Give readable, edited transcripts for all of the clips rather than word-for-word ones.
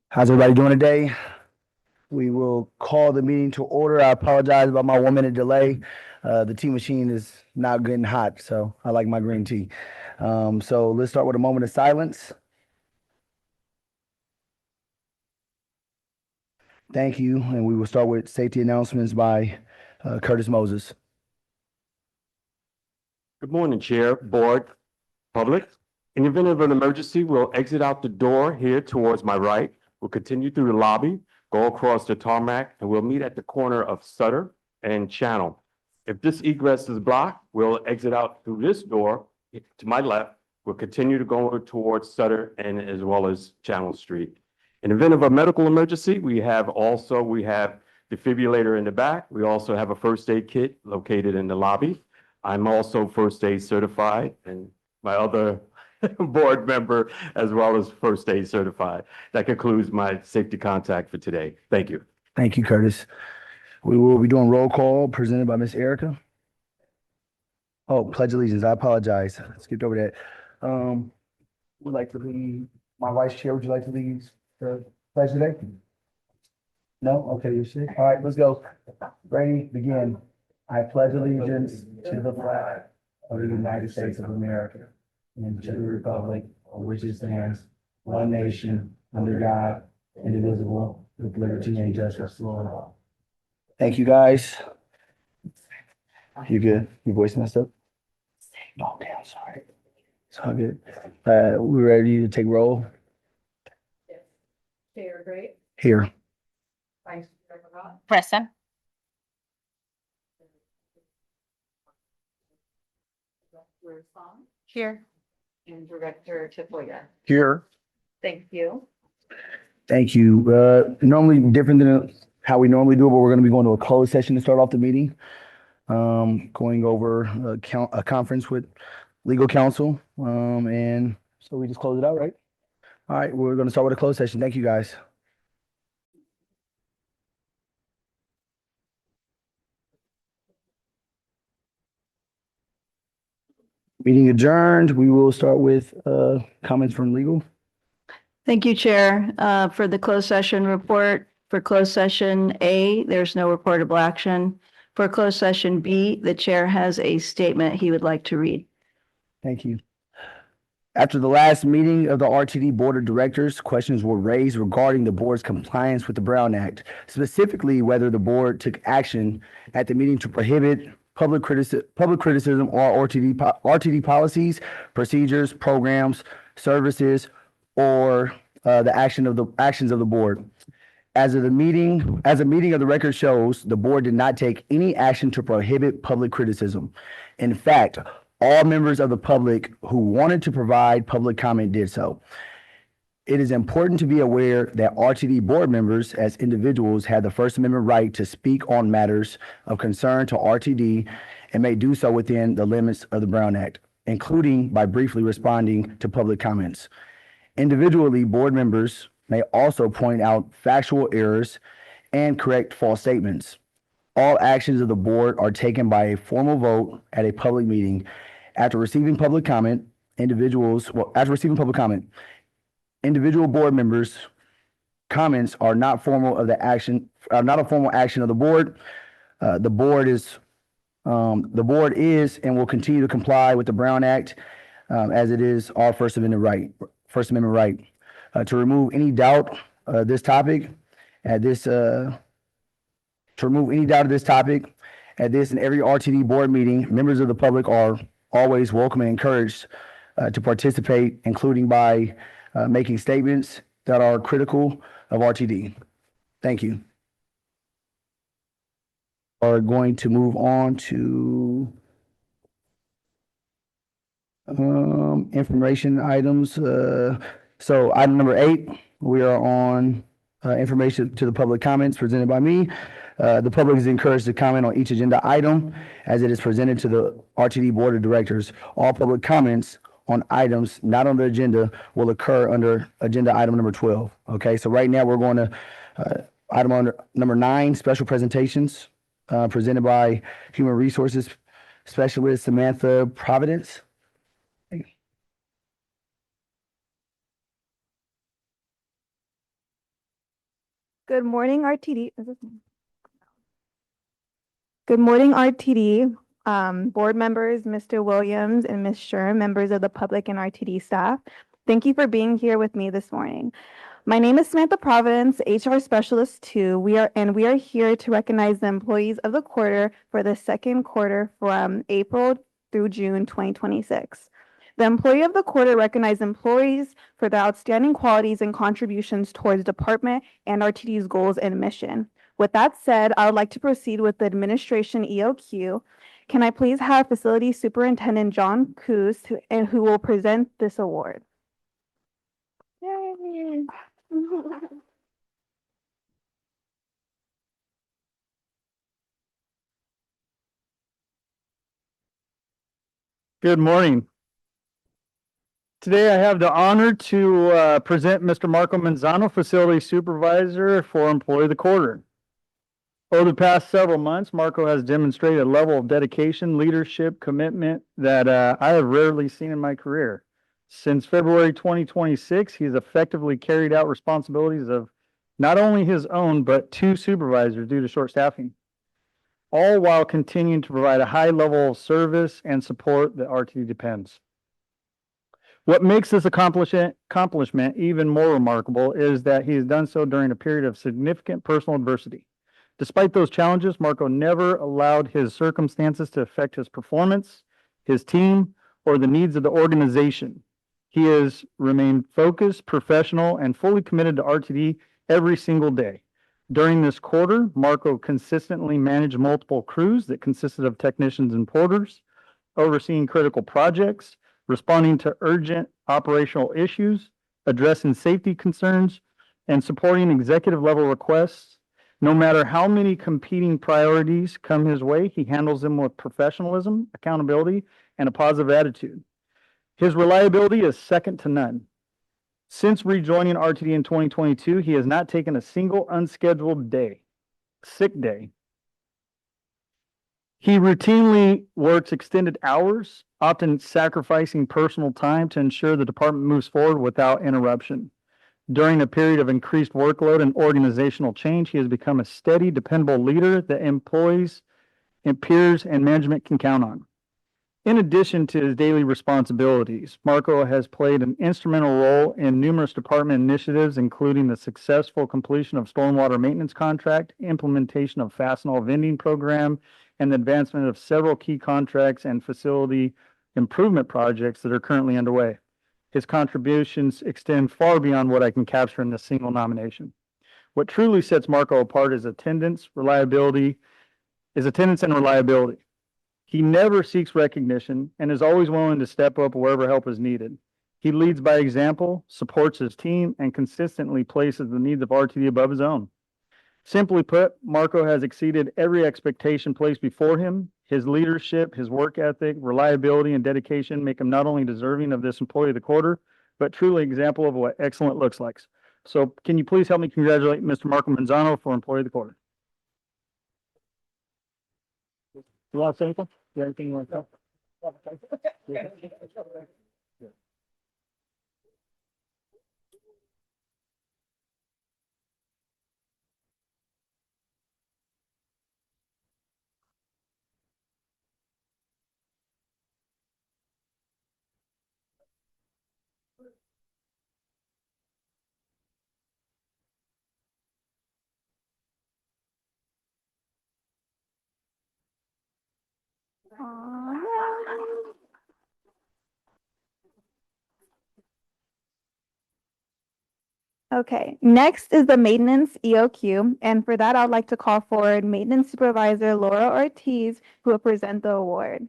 How's everybody doing today? We will call the meeting to order. I apologize about my 1 minute delay. The tea machine is not getting hot, so I like my green tea. So let's start with a moment of silence. Thank you. And we will start with safety announcements by Curtis Moses. Good morning, Chair, Board, public. In the event of an emergency, we'll exit out the door here towards my right. We'll continue through the lobby, go across the tarmac, and we'll meet at the corner of Sutter and Channel. If this egress is blocked, we'll exit out through this door to my left. We'll continue to go towards Sutter and as well as Channel Street. In the event of a medical emergency, we have defibrillator in the back. We also have a first aid kit located in the lobby. I'm also first aid certified, and my other board member as well as first aid certified. That concludes my safety contact for today. Thank you. Thank you, Curtis. We will be doing roll call presented by Miss Erica. Oh, Pledge Allegiance. I apologize. I skipped over that. Would like to lead, my vice chair, would you like to lead the pledge today? No? Okay, you're sick. All right, let's go. Ready, begin. I pledge allegiance to the flag of the United States of America and to the republic for which it stands, one nation, under God, indivisible, with liberty and justice for all. Thank you, guys. You good? Your voice messed up? Oh, damn, sorry. It's all good. We ready to take roll? Yes. Chair Gray, Here. Vice Chair Ross, Present. Director Song, Here. and Director Tafoya. Here. Thank you. Thank you. Normally different than how we normally do it, but we're going to be going to a closed session to start off the meeting. Going over a conference with legal counsel. And so we just close it out, right? All right, we're going to start with a closed session. Thank you, guys. Meeting adjourned. We will start with comments from legal. Thank you, Chair. For the closed session report, for closed session A, there's no reportable action. For closed session B, the chair has a statement he would like to read. Thank you. After the last meeting of the RTD Board of Directors, questions were raised regarding the board's compliance with the Brown Act, specifically whether the board took action at the meeting to prohibit public criticism or RTD policies, procedures, programs, services, or the actions of the board. As a meeting of the record shows, the board did not take any action to prohibit public criticism. In fact, all members of the public who wanted to provide public comment did so. It is important to be aware that RTD board members as individuals have the First Amendment right to speak on matters of concern to RTD and may do so within the limits of the Brown Act, including by briefly responding to public comments. Individually, board members may also point out factual errors and correct false statements. All actions of the board are taken by a formal vote at a public meeting. After receiving public comment, individual board members' comments are not a formal action of the board. The board is and will continue to comply with the Brown Act as it is our First Amendment right. To remove any doubt of this topic at this and every RTD board meeting, members of the public are always welcome and encouraged to participate, including by making statements that are critical of RTD. Thank you. Are going to move on to information items. So item number 8, we are on information to the public comments presented by me. The public is encouraged to comment on each agenda item as it is presented to the RTD Board of Directors. All public comments on items not on the agenda will occur under agenda item number 12. Okay, so right now we're going to item number 9, special presentations presented by Human Resources Specialist Samantha Providence. Hey. Good morning, RTD. Good morning, RTD. Board members, Mr. Williams and Ms. Sherm, members of the public and RTD staff. Thank you for being here with me this morning. My name is Samantha Providence, HR Specialist 2. We are here to recognize the employees of the quarter for the second quarter from April through June 2026. The Employee of the Quarter recognizes employees for their outstanding qualities and contributions towards department and RTD's goals and mission. With that said, I would like to proceed with the administration EOQ. Can I please have Facility Superintendent John Coos who will present this award? Yay. Good morning. Today I have the honor to present Mr. Marco Manzano, Facility Supervisor for Employee of the Quarter. Over the past several months, Marco has demonstrated a level of dedication, leadership, commitment that I have rarely seen in my career. Since February 2026, he's effectively carried out responsibilities of not only his own, but 2 supervisors due to short staffing, all while continuing to provide a high level of service and support that RTD depends. What makes this accomplishment even more remarkable is that he has done so during a period of significant personal adversity. Despite those challenges, Marco never allowed his circumstances to affect his performance, his team, or the needs of the organization. He has remained focused, professional, and fully committed to RTD every single day. During this quarter, Marco consistently managed multiple crews that consisted of technicians and porters, overseeing critical projects, responding to urgent operational issues, addressing safety concerns, and supporting executive level requests. No matter how many competing priorities come his way, he handles them with professionalism, accountability, and a positive attitude. His reliability is second to none. Since rejoining RTD in 2022, he has not taken a single unscheduled sick day. He routinely works extended hours, often sacrificing personal time to ensure the department moves forward without interruption. During a period of increased workload and organizational change, he has become a steady, dependable leader that employees and peers and management can count on. In addition to his daily responsibilities, Marco has played an instrumental role in numerous department initiatives, including the successful completion of stormwater maintenance contract, implementation of Fastenal vending program, and the advancement of several key contracts and facility improvement projects that are currently underway. His contributions extend far beyond what I can capture in this single nomination. What truly sets Marco apart is attendance and reliability. He never seeks recognition and is always willing to step up wherever help is needed. He leads by example, supports his team, and consistently places the needs of RTD above his own. Simply put, Marco has exceeded every expectation placed before him. His leadership, his work ethic, reliability, and dedication make him not only deserving of this Employee of the Quarter, but truly an example of what excellent looks like. So can you please help me congratulate Mr. Marco Manzano for Employee of the Quarter? You want to say anything? You have anything you want to say? Okay, next is the maintenance EOQ, and for that, I'd like to call forward Maintenance Supervisor Laura Ortiz, who will present the award.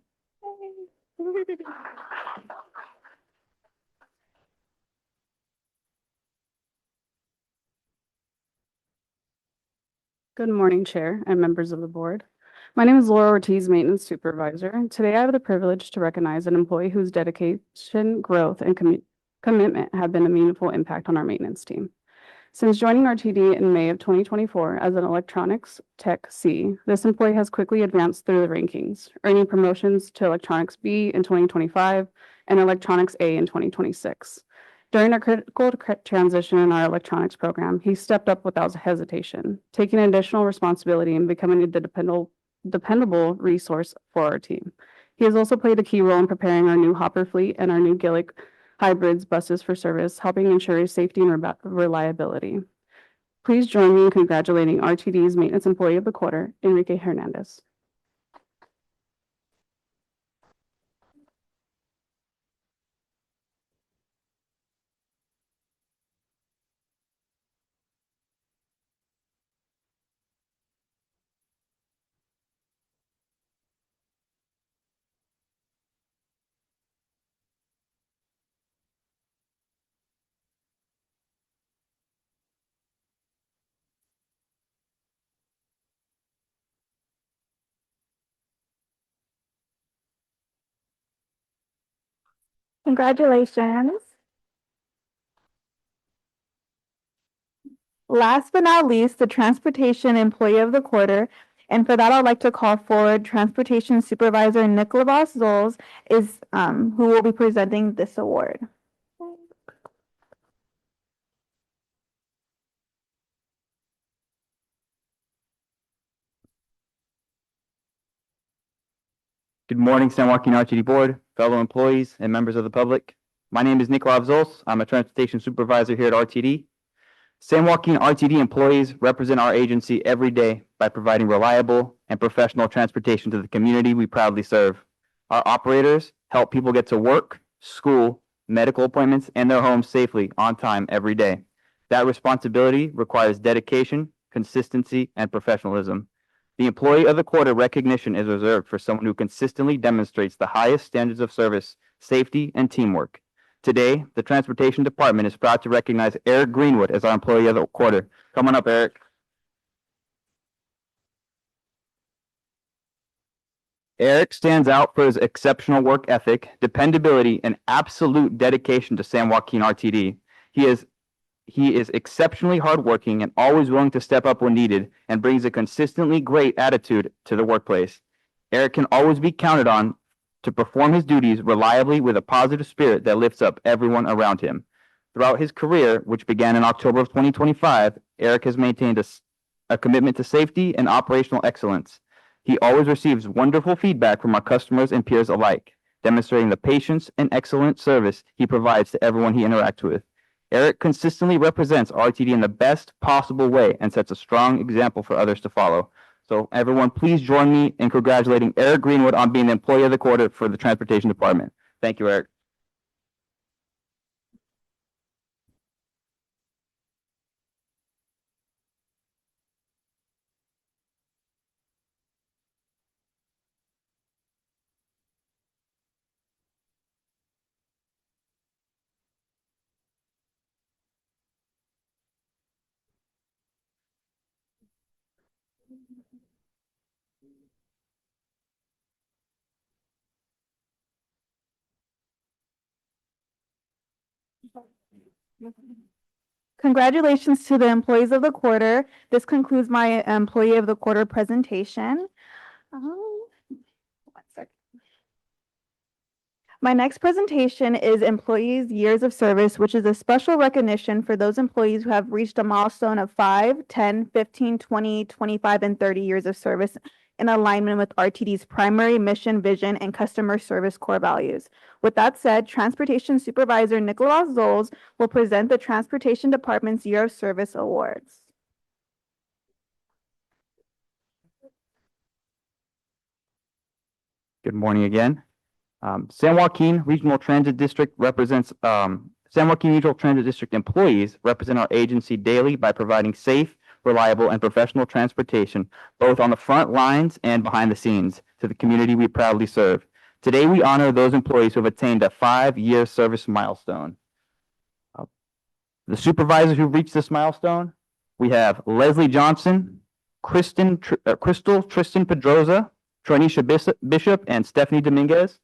Good morning, Chair and members of the board. My name is Laura Ortiz, Maintenance Supervisor. Today, I have the privilege to recognize an employee whose dedication, growth, and commitment have been a meaningful impact on our maintenance team. Since joining RTD in May of 2024 as an Electronics Tech C, this employee has quickly advanced through the rankings, earning promotions to Electronics B in 2025 and Electronics A in 2026. During a critical transition in our electronics program, he stepped up without hesitation, taking additional responsibility and becoming a dependable resource for our team. He has also played a key role in preparing our new hopper fleet and our new Gillick hybrids buses for service, helping ensure safety and reliability. Please join me in congratulating RTD's Maintenance Employee of the Quarter, Enrique Hernandez. Congratulations. Last but not least, the Transportation Employee of the Quarter. And for that, I'd like to call forward Transportation Supervisor Nicholas Zoles who will be presenting this award. Good morning, San Joaquin RTD Board, fellow employees, and members of the public. My name is Nicholas Zols. I'm a transportation supervisor here at RTD. San Joaquin RTD employees represent our agency every day by providing reliable and professional transportation to the community we proudly serve. Our operators help people get to work, school, medical appointments, and their homes safely on time every day. That responsibility requires dedication, consistency, and professionalism. The Employee of the Quarter recognition is reserved for someone who consistently demonstrates the highest standards of service, safety, and teamwork. Today, the Transportation Department is proud to recognize Eric Greenwood as our Employee of the Quarter. Come on up, Eric. Eric stands out for his exceptional work ethic, dependability, and absolute dedication to San Joaquin RTD. He is exceptionally hardworking and always willing to step up when needed and brings a consistently great attitude to the workplace. Eric can always be counted on to perform his duties reliably with a positive spirit that lifts up everyone around him. Throughout his career, which began in October of 2025, Eric has maintained a commitment to safety and operational excellence. He always receives wonderful feedback from our customers and peers alike, demonstrating the patience and excellent service he provides to everyone he interacts with. Eric consistently represents RTD in the best possible way and sets a strong example for others to follow. So everyone, please join me in congratulating Eric Greenwood on being the Employee of the Quarter for the Transportation Department. Thank you, Eric. Congratulations to the Employees of the Quarter. This concludes my Employee of the Quarter presentation. One second. My next presentation is Employees' Years of Service, which is a special recognition for those employees who have reached a milestone of 5, 10, 15, 20, 25, and 30 years of service in alignment with RTD's primary mission, vision, and customer service core values. With that said, Transportation Supervisor Nicholas Zoles will present the Transportation Department's Year of Service Awards. Good morning again. San Joaquin Regional Transit District represents San Joaquin Regional Transit District employees represent our agency daily by providing safe, reliable, and professional transportation, both on the front lines and behind the scenes, to the community we proudly serve. Today, we honor those employees who have attained a 5-year service milestone. The supervisors who reached this milestone, we have Leslie Johnson, Crystal Tristan Pedroza, Tronisha Bishop, and Stephanie Dominguez.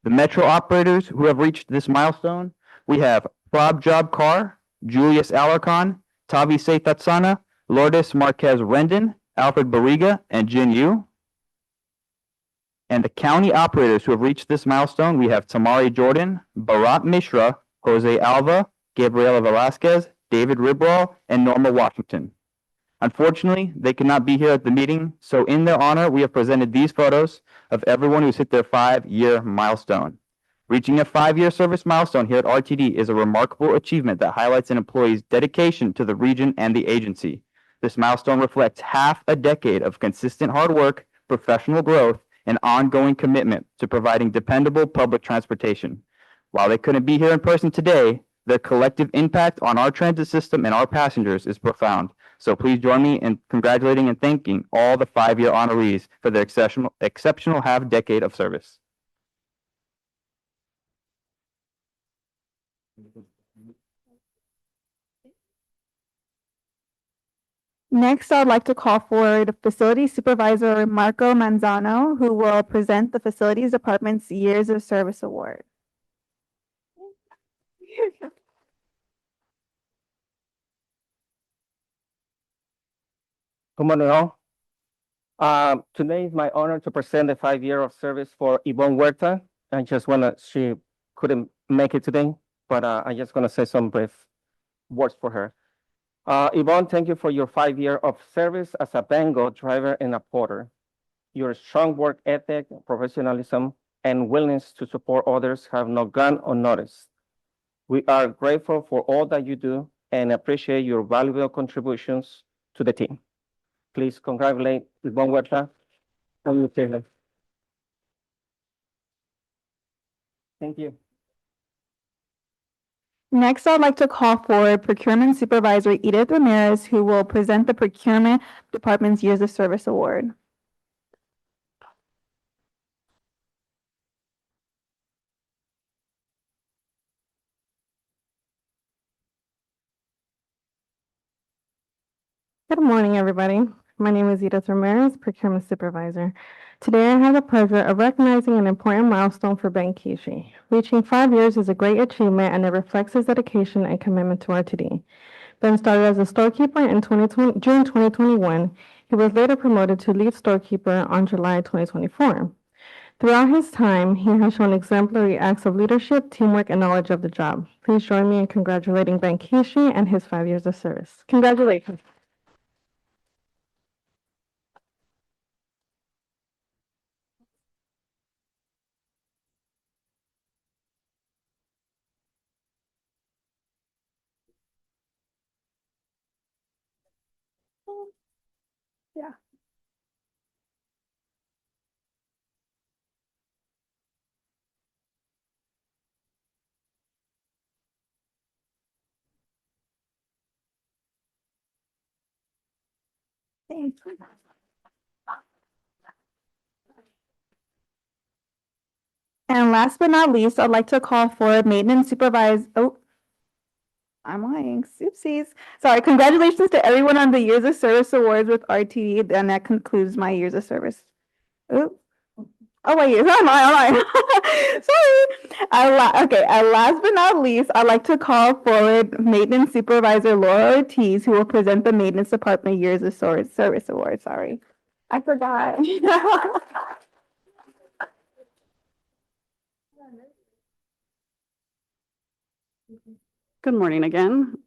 The Metro operators who have reached this milestone, we have Prabjob Kaur, Julius Alarcon, Tavi Setatsana, Lourdes Marquez Rendon, Alfred Barriga, and Jin Yu. And the county operators who have reached this milestone, we have Tamari Jordan, Bharat Mishra, Jose Alva, Gabriela Velasquez, David Ribwall, and Norma Washington. Unfortunately, they could not be here at the meeting, so in their honor, we have presented these photos of everyone who's hit their 5-year milestone. Reaching a 5-year service milestone here at RTD is a remarkable achievement that highlights an employee's dedication to the region and the agency. This milestone reflects half a decade of consistent hard work, professional growth, and ongoing commitment to providing dependable public transportation. While they couldn't be here in person today, their collective impact on our transit system and our passengers is profound. So please join me in congratulating and thanking all the 5-year honorees for their exceptional half-decade of service. Next, I'd like to call forward Facility Supervisor Marco Manzano, who will present the Facilities Department's Years of Service Award. Good morning, all. Today is my honor to present the 5-year of service for Yvonne Huerta. She couldn't make it today, but I just want to say some brief words for her. Yvonne, thank you for your 5 year of service as a Bango driver and a porter. Your strong work ethic, professionalism, and willingness to support others have not gone unnoticed. We are grateful for all that you do and appreciate your valuable contributions to the team. Please congratulate Yvonne Huerta. Thank you. Next, I'd like to call forward Procurement Supervisor Edith Ramirez, who will present the Procurement Department's Years of Service Award. Good morning, everybody. My name is Edith Ramirez, Procurement Supervisor. Today, I have the pleasure of recognizing an important milestone for Ben Kishi. Reaching 5 years is a great achievement, and it reflects his dedication and commitment to RTD. Ben started as a storekeeper in June 2021. He was later promoted to lead storekeeper on July 2024. Throughout his time, he has shown exemplary acts of leadership, teamwork, and knowledge of the job. Please join me in congratulating Ben Kishi and his 5 years of service. Congratulations. Yeah. Thanks. And last but not least, I'd like to call for Maintenance Supervisor. Oh, I'm lying. Oopsies. Sorry. Congratulations to everyone on the Years of Service Awards with RTD, and that concludes my years of service. Oops. Oh wait, I'm lying. Sorry. Okay. And last but not least, I'd like to call forward Maintenance Supervisor Laura Ortiz, who will present the Maintenance Department Years of Service Award. Sorry, I forgot. Good morning again.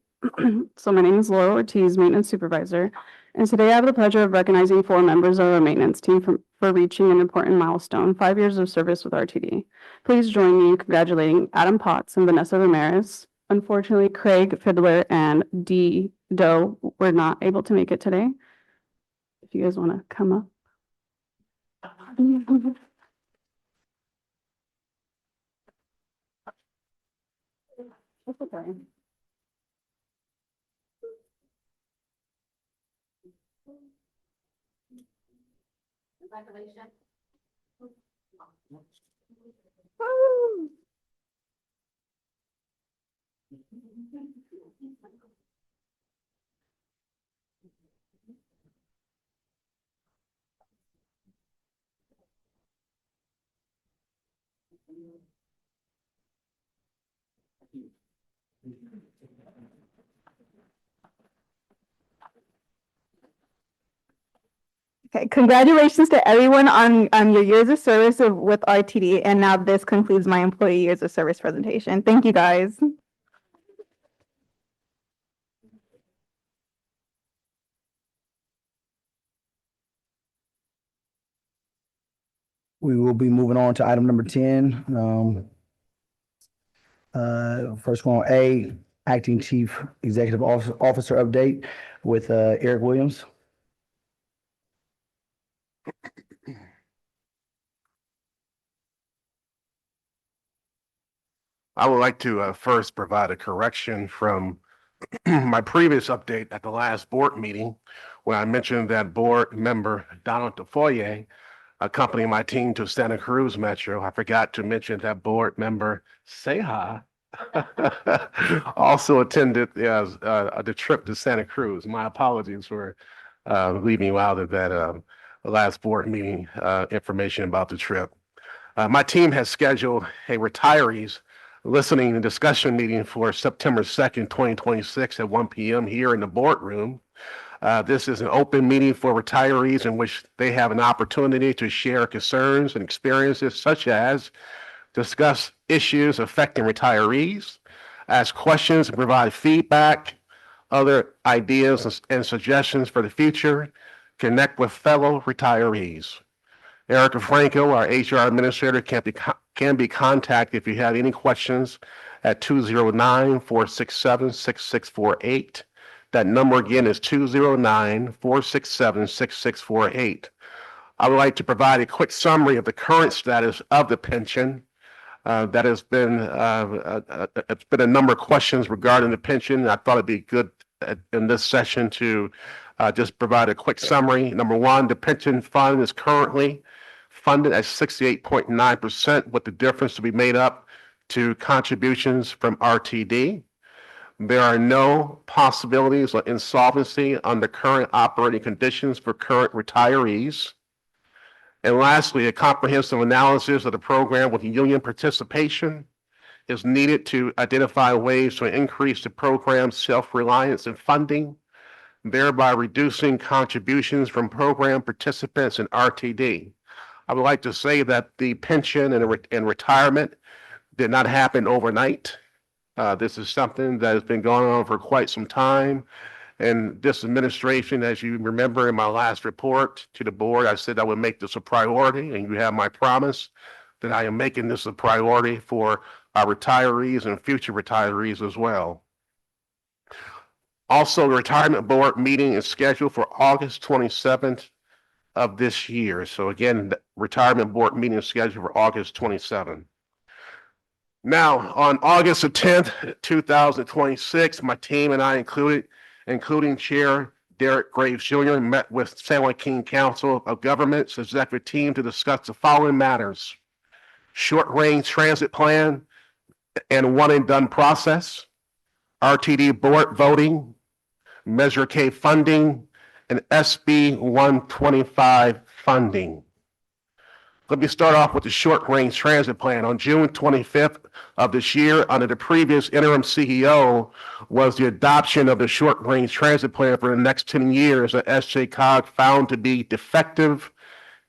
So my name is Laura Ortiz, Maintenance Supervisor, and today I have the pleasure of recognizing 4 members of our maintenance team for reaching an important milestone, 5 years of service with RTD. Please join me in congratulating Adam Potts and Vanessa Ramirez. Unfortunately, Craig Fiddler and Dee Doe were not able to make it today. If you guys want to come up. That's okay. Congratulations. Okay, congratulations to everyone on your years of service with RTD. And now this concludes my employee years of service presentation. Thank you, guys. We will be moving on to item number 10. First one, A, Acting Chief Executive Officer update with Eric Williams. I would like to first provide a correction from my previous update at the last board meeting when I mentioned that board member Donald DeFoye accompanying my team to Santa Cruz Metro. I forgot to mention that board member Seha also attended the trip to Santa Cruz. My apologies for leaving you out of that last board meeting information about the trip. My team has scheduled a retirees listening and discussion meeting for September 2nd, 2026 at 1 p.m. here in the boardroom. This is an open meeting for retirees in which they have an opportunity to share concerns and experiences such as discuss issues affecting retirees, ask questions and provide feedback, other ideas and suggestions for the future, connect with fellow retirees. Erica Franco, our HR administrator, can be contacted if you have any questions at 209-467-6648. That number again is 209-467-6648. I would like to provide a quick summary of the current status of the pension. That has been, it's been a number of questions regarding the pension. I thought it'd be good in this session to just provide a quick summary. Number one, the pension fund is currently funded at 68.9%, with the difference to be made up to contributions from RTD. There are no possibilities of insolvency under current operating conditions for current retirees. And lastly, a comprehensive analysis of the program with union participation is needed to identify ways to increase the program's self-reliance and funding, thereby reducing contributions from program participants in RTD. I would like to say that the pension and retirement did not happen overnight. This is something that has been going on for quite some time. And this administration, as you remember in my last report to the board, I said I would make this a priority, and you have my promise that I am making this a priority for our retirees and future retirees as well. Also, the retirement board meeting is scheduled for August 27th of this year. So again, the retirement board meeting is scheduled for August 27th. Now, on August the 10th, 2026, my team and I including Chair Derek Graves Jr., met with San Joaquin Council of Governments executive team to discuss the following matters: short-range transit plan and one and done process, RTD board voting, Measure K funding, and SB 125 funding. Let me start off with the short-range transit plan. On June 25th of this year, under the previous interim CEO, was the adoption of the short-range transit plan for the next 10 years that SJCOG found to be defective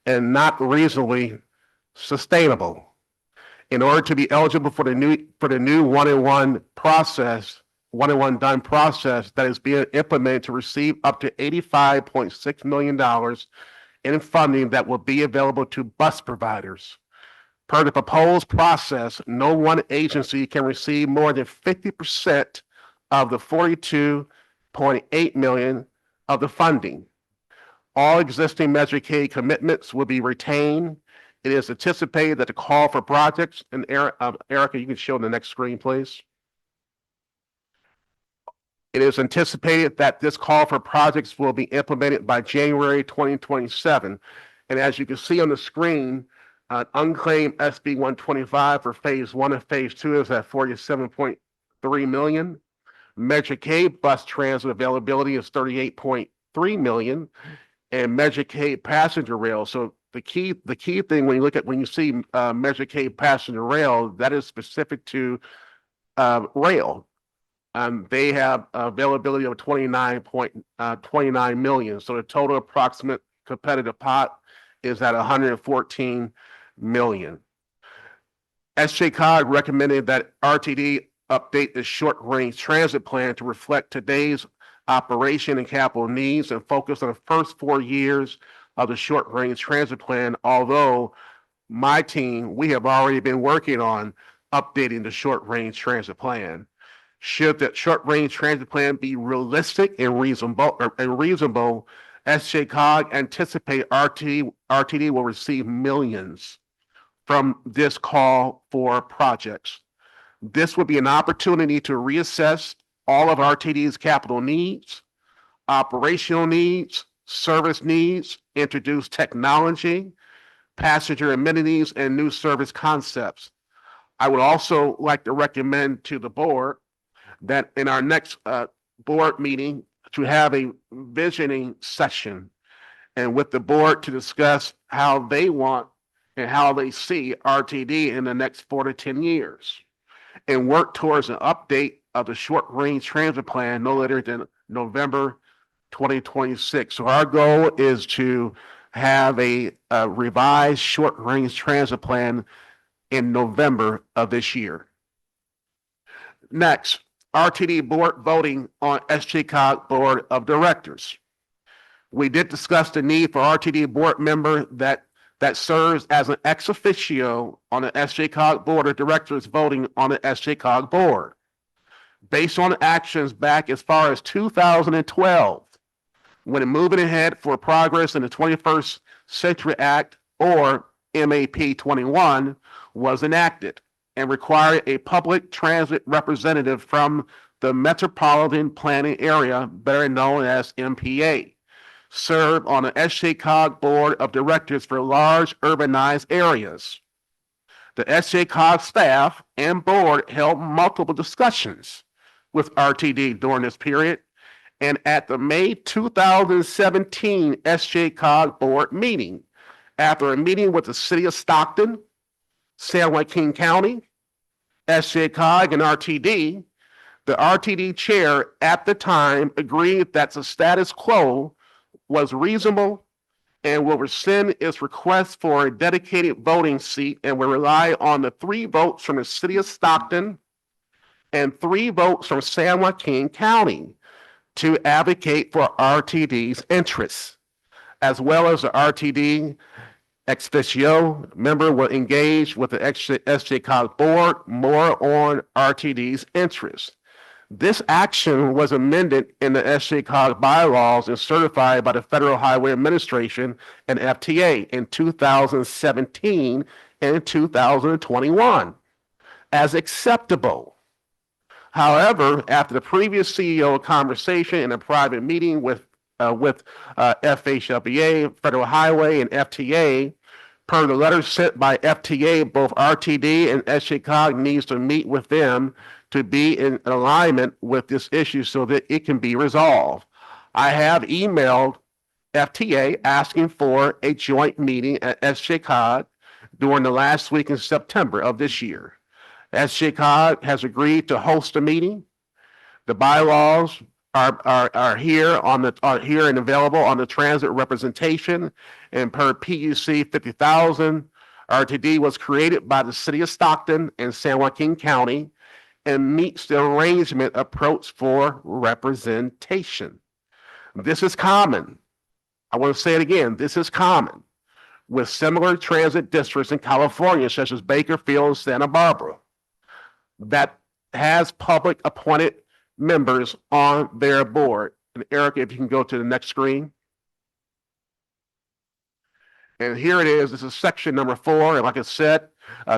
and not reasonably sustainable. In order to be eligible for the new one-and-one process, one-and-one done process that is being implemented to receive up to $85.6 million in funding that will be available to bus providers. Per the proposed process, no one agency can receive more than 50% of the $42.8 million of the funding. All existing Measure K commitments will be retained. It is anticipated that the call for projects, and Erica, you can show the next screen, please. It is anticipated that this call for projects will be implemented by January 2027. And as you can see on the screen, unclaimed SB 125 for phase 1 and phase 2 is at $47.3 million. Measure K bus transit availability is $38.3 million, and Measure K passenger rail. So the key thing when you see Measure K passenger rail, that is specific to rail. They have availability of $29 million. So the total approximate competitive pot is at 114 million. SJCOG recommended that RTD update the short-range transit plan to reflect today's operation and capital needs and focus on the first 4 years of the short-range transit plan, although my team, we have already been working on updating the short-range transit plan. Should that short-range transit plan be realistic and reasonable, SJCOG anticipate RTD will receive millions from this call for projects. This would be an opportunity to reassess all of RTD's capital needs, operational needs, service needs, introduce technology, passenger amenities, and new service concepts. I would also like to recommend to the board that in our next board meeting to have a visioning session and with the board to discuss how they want and how they see RTD in the next 4 to 10 years and work towards an update of the short-range transit plan no later than November 2026. So our goal is to have a revised short-range transit plan in November of this year. Next, RTD board voting on SJCOG board of directors. We did discuss the need for RTD board member that serves as an ex officio on the SJCOG board of directors voting on the SJCOG board. Based on actions back as far as 2012, when moving ahead for progress in the 21st Century Act or MAP 21 was enacted and required a public transit representative from the Metropolitan Planning Area, better known as MPA, serve on the SJCOG board of directors for large urbanized areas. The SJCOG staff and board held multiple discussions with RTD during this period, and at the May 2017 SJCOG board meeting, after a meeting with the city of Stockton, San Joaquin County, SJCOG, and RTD, the RTD chair at the time agreed that the status quo was reasonable and will rescind its request for a dedicated voting seat and will rely on the 3 votes from the city of Stockton and 3 votes from San Joaquin County to advocate for RTD's interests, as well as the RTD ex officio member will engage with the SJCOG board more on RTD's interests. This action was amended in the SJCOG bylaws and certified by the Federal Highway Administration and FTA in 2017 and 2021 as acceptable. However, after the previous CEO conversation in a private meeting with FHWA, Federal Highway, and FTA, per the letter sent by FTA, both RTD and SJCOG needs to meet with them to be in alignment with this issue so that it can be resolved. I have emailed FTA asking for a joint meeting at SJCOG during the last week in September of this year. SJCOG has agreed to host a meeting. The bylaws are here and available on the transit representation, and per PUC 50,000, RTD was created by the city of Stockton and San Joaquin County and meets the arrangement approach for representation. This is common. I want to say it again. This is common with similar transit districts in California, such as Bakersfield and Santa Barbara, that has public appointed members on their board. And Eric, if you can go to the next screen. And here it is. This is section number 4. And like I said,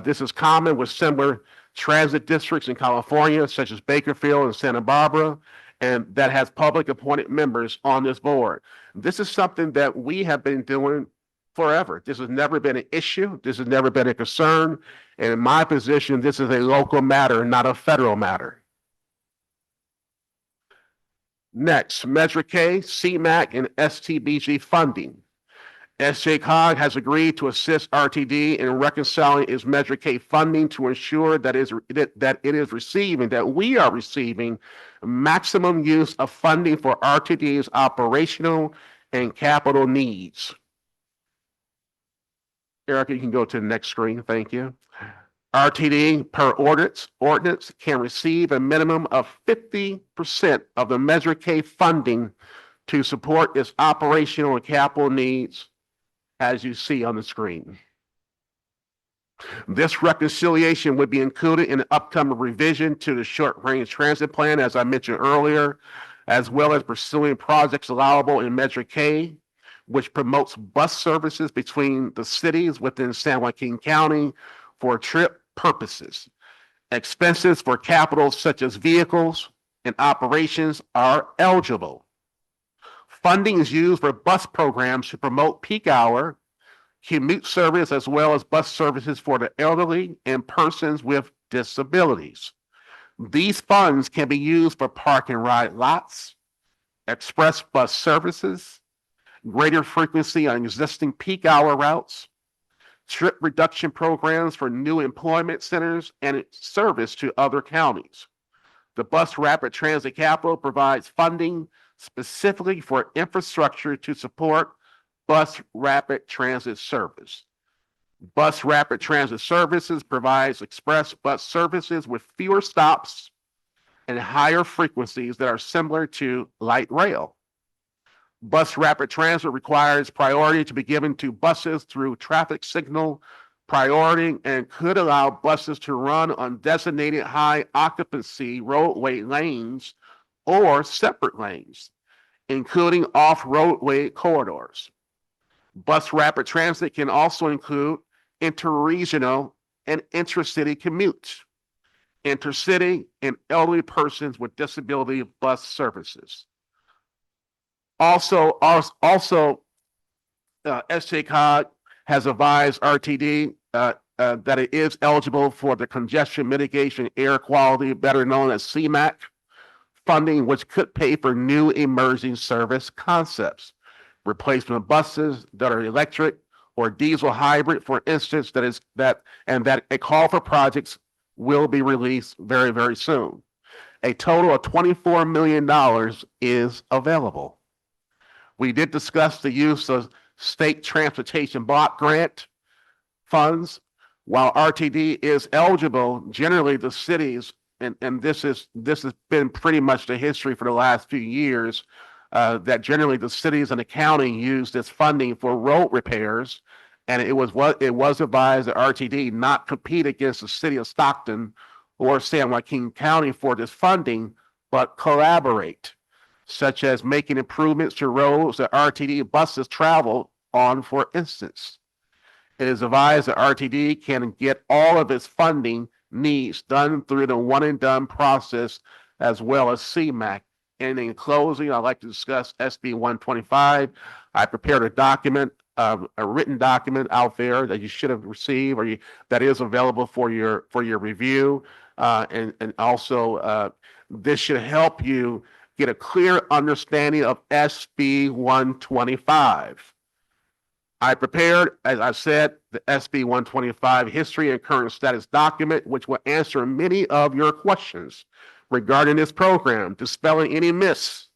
this is common with similar transit districts in California, such as Bakersfield and Santa Barbara, and that has public appointed members on this board. This is something that we have been doing forever. This has never been an issue. This has never been a concern. And in my position, this is a local matter, not a federal matter. Next, Measure K, CMAQ, and STBG funding. SJCOG has agreed to assist RTD in reconciling its Measure K funding to ensure that we are receiving maximum use of funding for RTD's operational and capital needs. Erica, you can go to the next screen. Thank you. RTD per ordinance can receive a minimum of 50% of the Measure K funding to support its operational and capital needs, as you see on the screen. This reconciliation would be included in the upcoming revision to the short-range transit plan, as I mentioned earlier, as well as pursuing projects allowable in Measure K, which promotes bus services between the cities within San Joaquin County for trip purposes. Expenses for capital such as vehicles and operations are eligible. Funding is used for bus programs to promote peak hour, commute service, as well as bus services for the elderly and persons with disabilities. These funds can be used for park and ride lots, express bus services, greater frequency on existing peak hour routes, trip reduction programs for new employment centers, and service to other counties. The Bus Rapid Transit Capital provides funding specifically for infrastructure to support bus rapid transit service. Bus Rapid Transit Services provides express bus services with fewer stops and higher frequencies that are similar to light rail. Bus Rapid Transit requires priority to be given to buses through traffic signal priority and could allow buses to run on designated high occupancy roadway lanes or separate lanes, including off-roadway corridors. Bus Rapid Transit can also include interregional and intercity commutes, intercity and elderly persons with disability bus services. SJCOG has advised RTD that it is eligible for the Congestion Mitigation Air Quality, better known as CMAQ, funding, which could pay for new emerging service concepts, replacement buses that are electric or diesel hybrid, for instance, that a call for projects will be released very, very soon. A total of $24 million is available. We did discuss the use of state transportation block grant funds. While RTD is eligible, generally the cities, and this has been pretty much the history for the last few years, that generally the cities and the county use this funding for road repairs, and it was advised that RTD not compete against the city of Stockton or San Joaquin County for this funding, but collaborate, such as making improvements to roads that RTD buses travel on, for instance. It is advised that RTD can get all of its funding needs done through the one and done process as well as CMAQ. And in closing, I'd like to discuss SB 125. I prepared a document, a written document out there that you should have received, or that is available for your review. And also, this should help you get a clear understanding of SB 125. I prepared, as I said, the SB 125 history and current status document, which will answer many of your questions regarding this program, dispelling any myths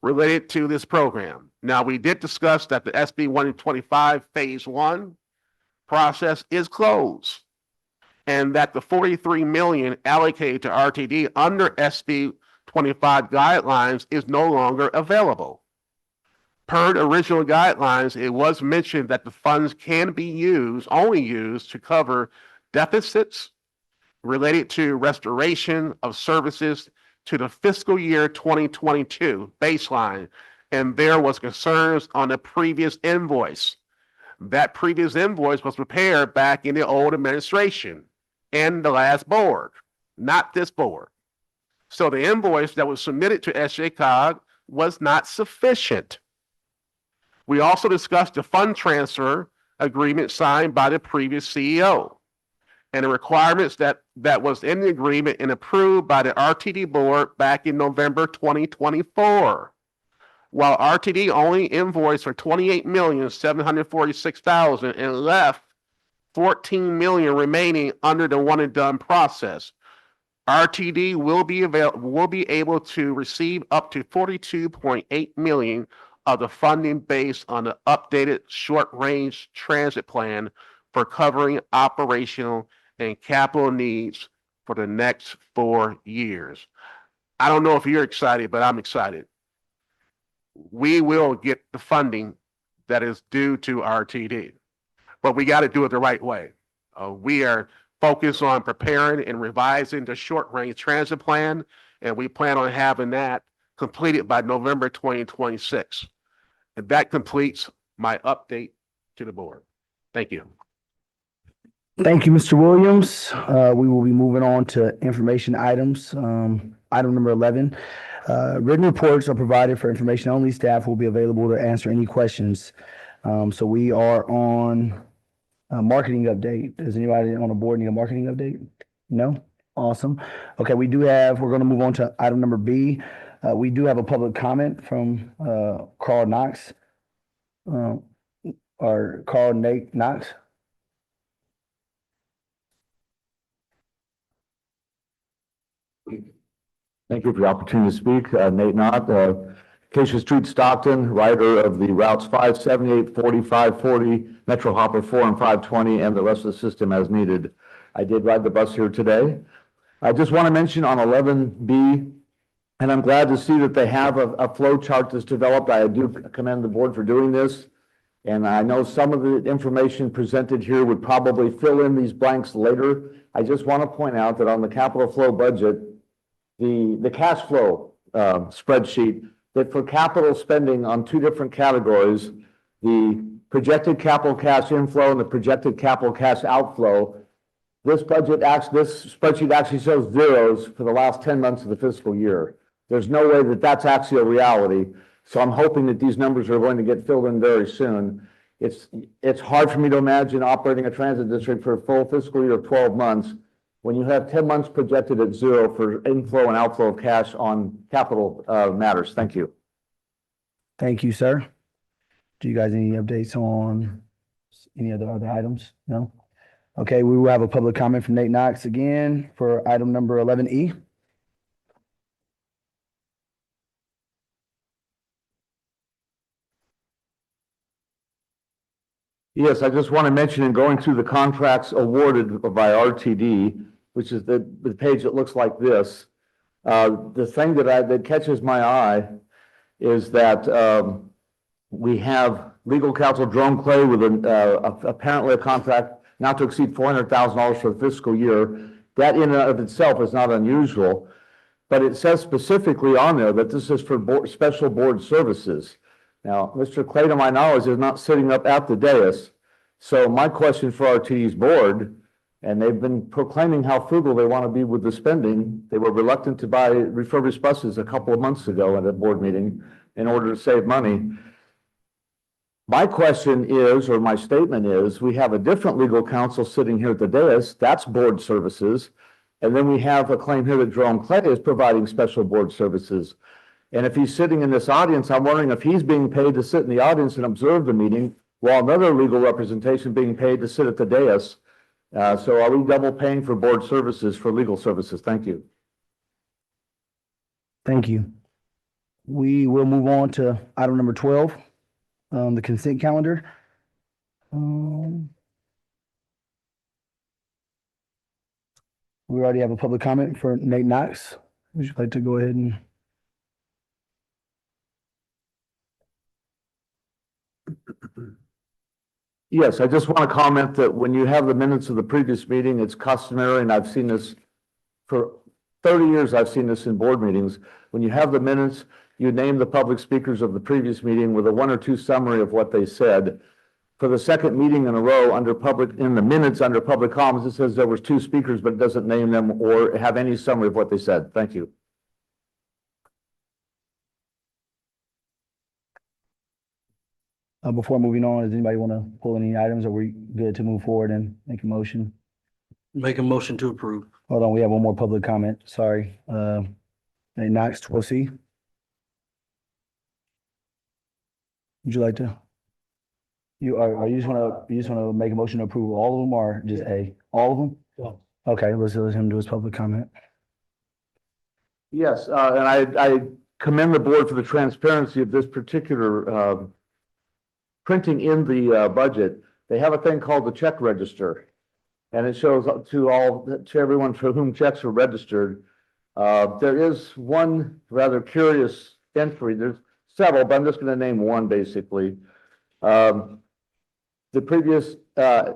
related to this program. Now, we did discuss that the SB 125 Phase 1 process is closed, and that the $43 million allocated to RTD under SB 25 guidelines is no longer available. Per the original guidelines, it was mentioned that the funds can be only used to cover deficits related to restoration of services to the fiscal year 2022 baseline, and there was concerns on the previous invoice. That previous invoice was prepared back in the old administration and the last board, not this board. So the invoice that was submitted to SJCOG was not sufficient. We also discussed the fund transfer agreement signed by the previous CEO and the requirements that was in the agreement and approved by the RTD board back in November 2024. While RTD only invoiced for $28,746,000 and left $14 million remaining under the one and done process, RTD will be able to receive up to $42.8 million of the funding based on the updated short-range transit plan for covering operational and capital needs for the next 4 years. I don't know if you're excited, but I'm excited. We will get the funding that is due to RTD, but we got to do it the right way. We are focused on preparing and revising the short-range transit plan, and we plan on having that completed by November 2026. And that completes my update to the board. Thank you. Thank you, Mr. Williams. We will be moving on to information items. Item number 11. Written reports are provided for information only. Staff will be available to answer any questions. So we are on a marketing update. Does anybody on the board need a marketing update? No? Awesome. Okay, we're going to move on to item number B. We do have a public comment from Carl Knox. Or Carl Nate Knox. Thank you for the opportunity to speak. Nate Knott, Acacia Street, Stockton, writer of the routes 578, 40, 540, Metro Hopper 4 and 520, and the rest of the system as needed. I did ride the bus here today. I just want to mention on 11B, and I'm glad to see that they have a flow chart that's developed. I do commend the board for doing this. And I know some of the information presented here would probably fill in these blanks later. I just want to point out that on the capital flow budget, the cash flow spreadsheet, that for capital spending on two different categories, the projected capital cash inflow and the projected capital cash outflow, this spreadsheet actually shows zeros for the last 10 months of the fiscal year. There's no way that that's actually a reality. So I'm hoping that these numbers are going to get filled in very soon. It's hard for me to imagine operating a transit district for a full fiscal year of 12 months when you have 10 months projected at zero for inflow and outflow of cash on capital matters. Thank you. Thank you, sir. Do you guys any updates on any other items? No? Okay, we will have a public comment from Nate Knox again for item number 11E. Yes, I just want to mention in going through the contracts awarded by RTD, which is the page that looks like this. The thing that catches my eye is that we have legal counsel Jerome Clay with apparently a contract not to exceed $400,000 for the fiscal year. That in and of itself is not unusual, but it says specifically on there that this is for special board services. Now, Mr. Clay, to my knowledge, is not sitting up at the dais. So my question for RTD's board, and they've been proclaiming how frugal they want to be with the spending. They were reluctant to buy refurbished buses a couple of months ago at a board meeting in order to save money. My question is, or my statement is, we have a different legal counsel sitting here at the dais. That's board services. And then we have a claim here that Jerome Clay is providing special board services. And if he's sitting in this audience, I'm wondering if he's being paid to sit in the audience and observe the meeting while another legal representation being paid to sit at the dais. So are we double paying for board services for legal services? Thank you. Thank you. We will move on to item number 12, the consent calendar. We already have a public comment for Nate Knox. Would you like to go ahead and? Yes, I just want to comment that when you have the minutes of the previous meeting, it's customary, and I've seen this for 30 years, I've seen this in board meetings. When you have the minutes, you name the public speakers of the previous meeting with a 1 or 2 summary of what they said. For the second meeting in a row in the minutes under public comments, it says there was 2 speakers, but it doesn't name them or have any summary of what they said. Thank you. Before moving on, does anybody want to pull any items, or we good to move forward and make a motion? Make a motion to approve. Hold on, we have one more public comment. Sorry. Nate Knox, 12C. Would you like to? You just want to make a motion to approve all of them or just A? All of them? Yeah. Okay, let's let him do his public comment. Yes, and I commend the board for the transparency of this particular printing in the budget. They have a thing called the check register. And it shows to everyone for whom checks are registered. There is one rather curious entry. There's several, but I'm just going to name one basically. The previous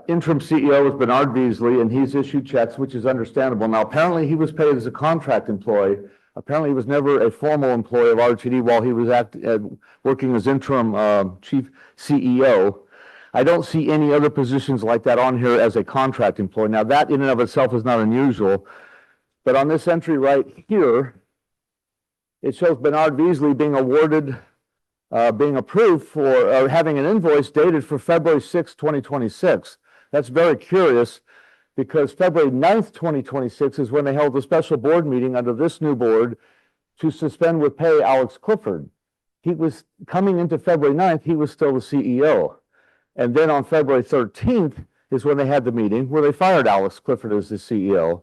interim CEO was Bernard Beasley, and he's issued checks, which is understandable. Now, apparently he was paid as a contract employee. Apparently he was never a formal employee of RTD while he was working as interim chief CEO. I don't see any other positions like that on here as a contract employee. Now, that in and of itself is not unusual, but on this entry right here, it shows Bernard Beasley being awarded, being approved for having an invoice dated for February 6, 2026. That's very curious because February 9th, 2026 is when they held a special board meeting under this new board to suspend with pay Alex Clifford. He was coming into February 9th, he was still the CEO. And then on February 13th is when they had the meeting where they fired Alex Clifford as the CEO.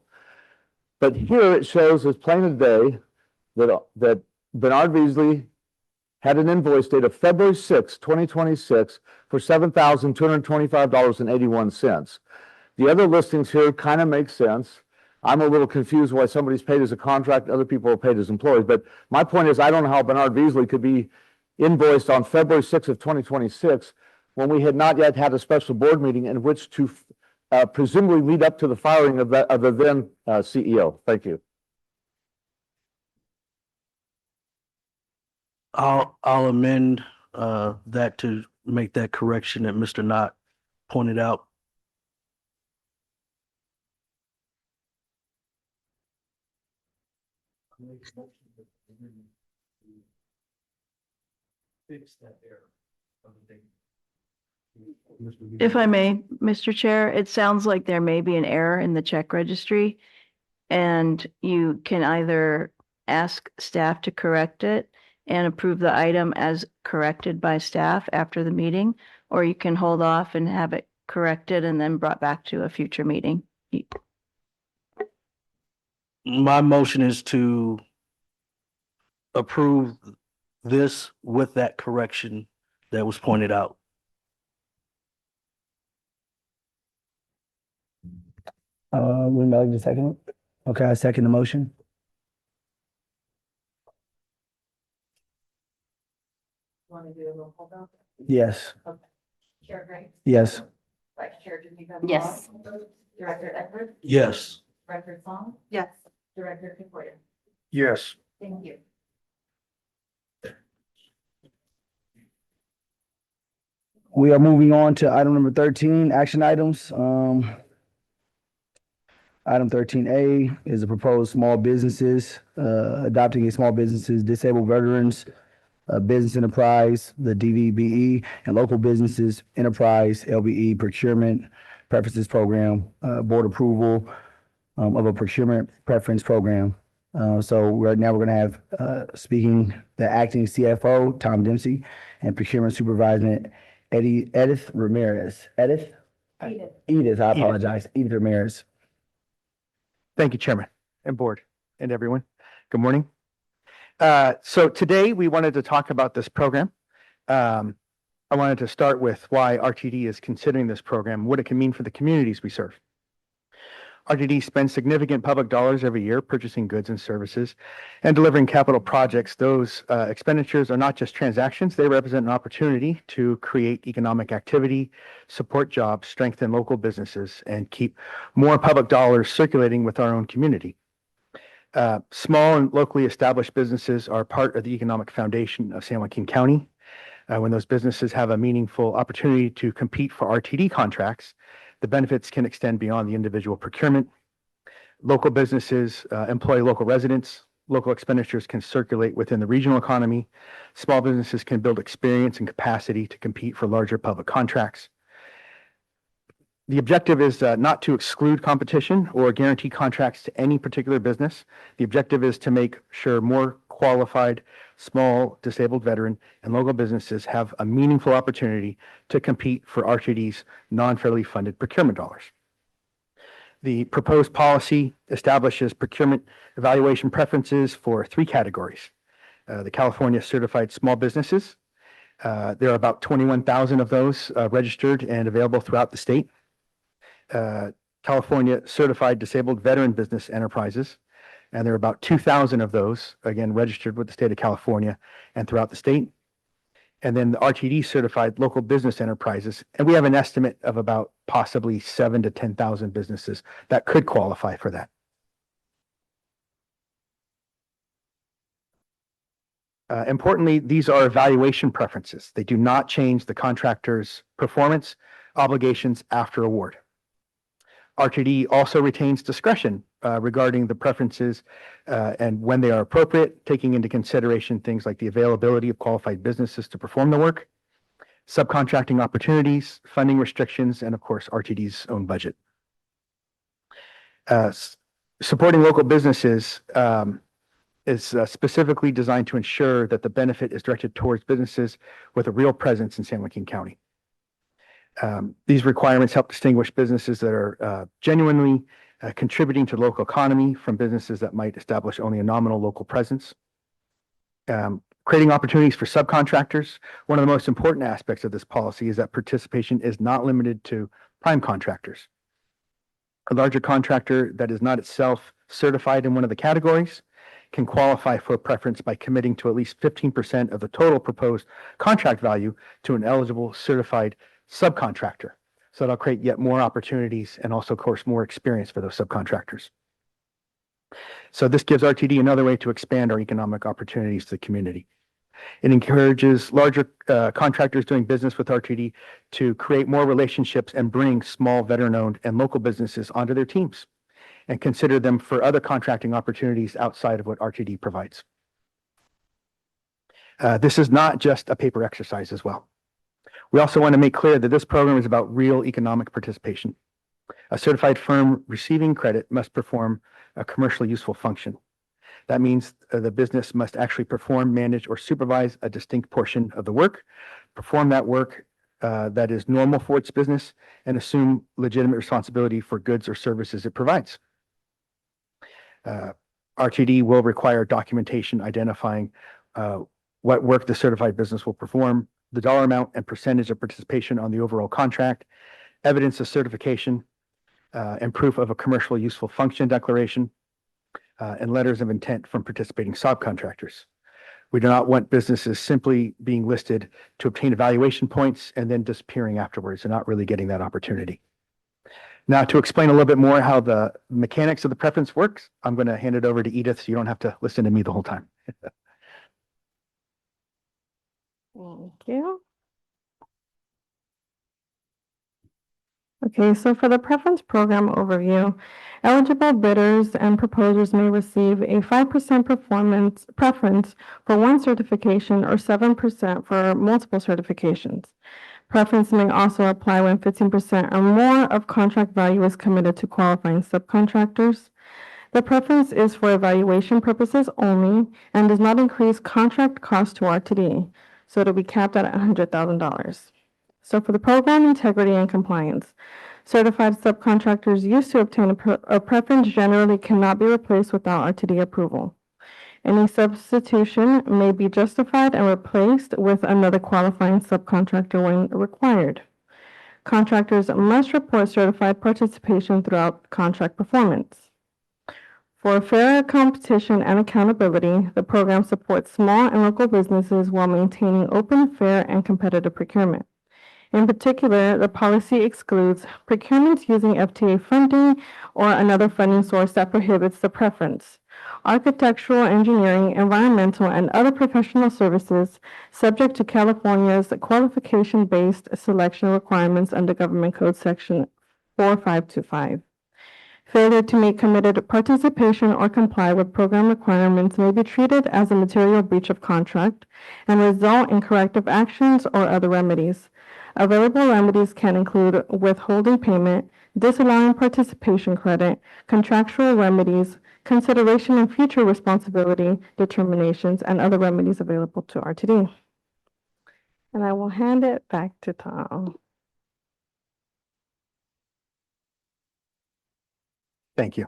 But here it shows as plain as day that Bernard Beasley had an invoice date of February 6, 2026 for $7,225.81. The other listings here kind of make sense. I'm a little confused why somebody's paid as a contract, other people are paid as employees. But my point is, I don't know how Bernard Beasley could be invoiced on February 6th of 2026 when we had not yet had a special board meeting in which to presumably lead up to the firing of the then CEO. Thank you. I'll amend that to make that correction that Mr. Knott pointed out. Fix that error of the date. If I may, Mr. Chair, it sounds like there may be an error in the check registry. And you can either ask staff to correct it and approve the item as corrected by staff after the meeting, or you can hold off and have it corrected and then brought back to a future meeting. My motion is to approve this with that correction that was pointed out. Would anybody like to second it? Okay, I second the motion. Want to do a roll call vote? Yes. Okay. Chair Gray, Yes. Vice Chair Jamaica. Yes. Director Edwards, Yes. Director Song, Yes. Director Tafoya. Yes. Thank you. We are moving on to item number 13, action items. Item 13A is a proposed small businesses, adopting a small businesses, disabled veterans, business enterprise, the DVBE, and local businesses enterprise, LBE procurement preferences program, board approval of a procurement preference program. So right now we're going to have speaking the acting CFO, Tom Dempsey, and procurement supervisor, Edith Ramirez. Edith, I apologize. Edith Ramirez. Thank you, Chairman and Board and everyone. Good morning. So today we wanted to talk about this program. I wanted to start with why RTD is considering this program, what it can mean for the communities we serve. RTD spends significant public dollars every year purchasing goods and services and delivering capital projects. Those expenditures are not just transactions, they represent an opportunity to create economic activity, support jobs, strengthen local businesses, and keep more public dollars circulating with our own community. Small and locally established businesses are part of the economic foundation of San Joaquin County. When those businesses have a meaningful opportunity to compete for RTD contracts, the benefits can extend beyond the individual procurement. Local businesses employ local residents. Local expenditures can circulate within the regional economy. Small businesses can build experience and capacity to compete for larger public contracts. The objective is not to exclude competition or guarantee contracts to any particular business. The objective is to make sure more qualified, small, disabled veteran and local businesses have a meaningful opportunity to compete for RTD's non-federally funded procurement dollars. The proposed policy establishes procurement evaluation preferences for 3 categories. the California Certified Small Businesses. There are about 21,000 of those registered and available throughout the state. California Certified Disabled Veteran Business Enterprises, and there are about 2,000 of those, again, registered with the state of California and throughout the state. And then the RTD Certified Local Business Enterprises, and we have an estimate of about possibly 7,000 to 10,000 businesses that could qualify for that. Importantly, these are evaluation preferences. They do not change the contractor's performance obligations after award. RTD also retains discretion regarding the preferences and when they are appropriate, taking into consideration things like the availability of qualified businesses to perform the work, subcontracting opportunities, funding restrictions, and of course, RTD's own budget. Supporting local businesses is specifically designed to ensure that the benefit is directed towards businesses with a real presence in San Joaquin County. These requirements help distinguish businesses that are genuinely contributing to the local economy from businesses that might establish only a nominal local presence. Creating opportunities for subcontractors. One of the most important aspects of this policy is that participation is not limited to prime contractors. A larger contractor that is not itself certified in one of the categories can qualify for a preference by committing to at least 15% of the total proposed contract value to an eligible certified subcontractor. So that'll create yet more opportunities and also, of course, more experience for those subcontractors. So this gives RTD another way to expand our economic opportunities to the community. It encourages larger contractors doing business with RTD to create more relationships and bring small veteran-owned and local businesses onto their teams and consider them for other contracting opportunities outside of what RTD provides. This is not just a paper exercise as well. We also want to make clear that this program is about real economic participation. A certified firm receiving credit must perform a commercially useful function. That means the business must actually perform, manage, or supervise a distinct portion of the work, perform that work that is normal for its business, and assume legitimate responsibility for goods or services it provides. RTD will require documentation identifying what work the certified business will perform, the dollar amount and percentage of participation on the overall contract, evidence of certification, and proof of a commercially useful function declaration, and letters of intent from participating subcontractors. We do not want businesses simply being listed to obtain evaluation points and then disappearing afterwards and not really getting that opportunity. Now, to explain a little bit more how the mechanics of the preference works, I'm going to hand it over to Edith so you don't have to listen to me the whole time. Thank you. Okay, so for the preference program overview, eligible bidders and proposers may receive a 5% performance preference for one certification or 7% for multiple certifications. Preference may also apply when 15% or more of contract value is committed to qualifying subcontractors. The preference is for evaluation purposes only and does not increase contract cost to RTD, so it'll be capped at $100,000. So for the program integrity and compliance, certified subcontractors used to obtain a preference generally cannot be replaced without RTD approval. Any substitution may be justified and replaced with another qualifying subcontractor when required. Contractors must report certified participation throughout contract performance. For fair competition and accountability, the program supports small and local businesses while maintaining open, fair, and competitive procurement. In particular, the policy excludes procurements using FTA funding or another funding source that prohibits the preference. Architectural, engineering, environmental, and other professional services subject to California's qualification-based selection requirements under Government Code Section 4525. Failure to make committed participation or comply with program requirements may be treated as a material breach of contract and result in corrective actions or other remedies. Available remedies can include withholding payment, disallowing participation credit, contractual remedies, consideration and future responsibility determinations, and other remedies available to RTD. And I will hand it back to Tom. Thank you.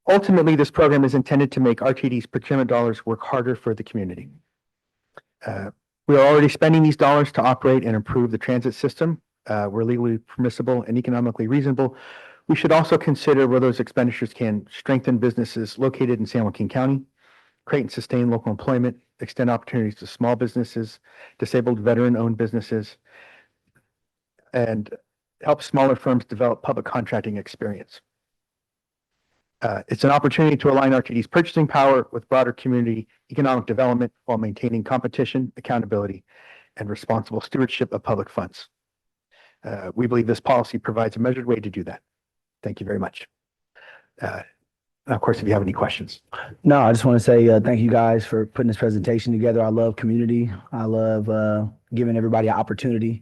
Ultimately, this program is intended to make RTD's procurement dollars work harder for the community. We are already spending these dollars to operate and improve the transit system. Where legally permissible and economically reasonable. We should also consider where those expenditures can strengthen businesses located in San Joaquin County, create and sustain local employment, extend opportunities to small businesses, disabled veteran-owned businesses, and help smaller firms develop public contracting experience. It's an opportunity to align RTD's purchasing power with broader community economic development while maintaining competition, accountability, and responsible stewardship of public funds. We believe this policy provides a measured way to do that. Thank you very much. And of course, if you have any questions. No, I just want to say thank you guys for putting this presentation together. I love community. I love giving everybody an opportunity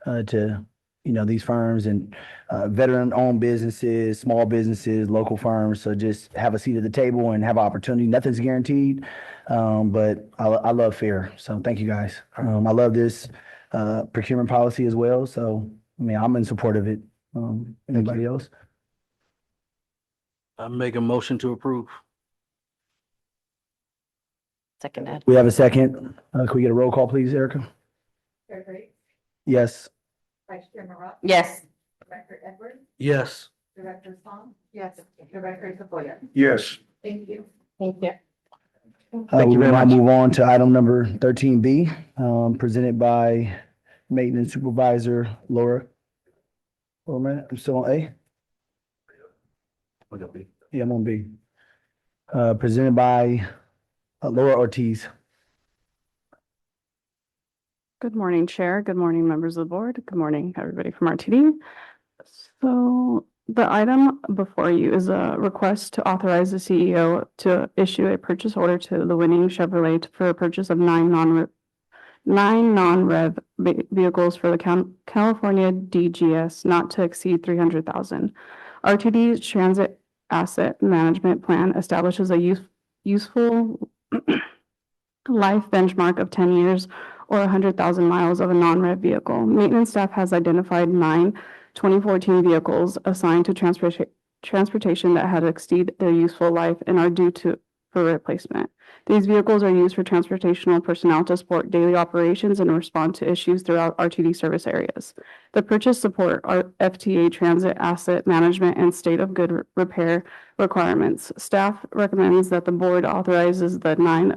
to, these firms and veteran-owned businesses, small businesses, local firms. So just have a seat at the table and have an opportunity. Nothing's guaranteed, but I love fair. So thank you guys. I love this procurement policy as well. So, I'm in support of it. Anybody else? I make a motion to approve. Second that. We have a second. Can we get a roll call, please, Erica? Chair Graves, Yes. Vice Chair Marat, Yes. Director Edwards, Yes. Director Song. Yes. Director Tafoya. Yes. Thank you. Thank you. Thank you We very will now much. move on to item number 13B, presented by Maintenance Supervisor Laura. Oh, man, I'm still on A? Yeah, I'm on B. Presented by Laura Ortiz. Good morning, Chair. Good morning, members of the board. Good morning, everybody from RTD. So the item before you is a request to authorize the CEO to issue a purchase order to the winning Chevrolet for a purchase of nine non-rev vehicles for the California DGS not to exceed 300,000. RTD's Transit Asset Management Plan establishes a useful life benchmark of 10 years or 100,000 miles of a non-rev vehicle. Maintenance staff has identified 9 2014 vehicles assigned to transportation that had exceeded their useful life and are due for replacement. These vehicles are used for transportational personnel to support daily operations and respond to issues throughout RTD service areas. The purchase support our FTA transit asset management and state of good repair requirements. Staff recommends that the board authorizes the nine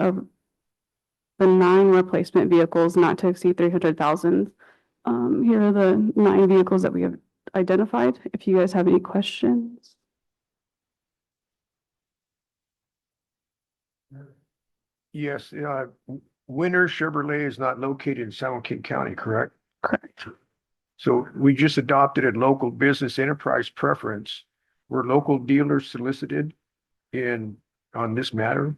replacement vehicles not to exceed 300,000. Here are the 9 vehicles that we have identified. If you guys have any questions. Yes, Winter Chevrolet is not located in San Joaquin County, correct? Correct. So we just adopted a local business enterprise preference. Were local dealers solicited on this matter?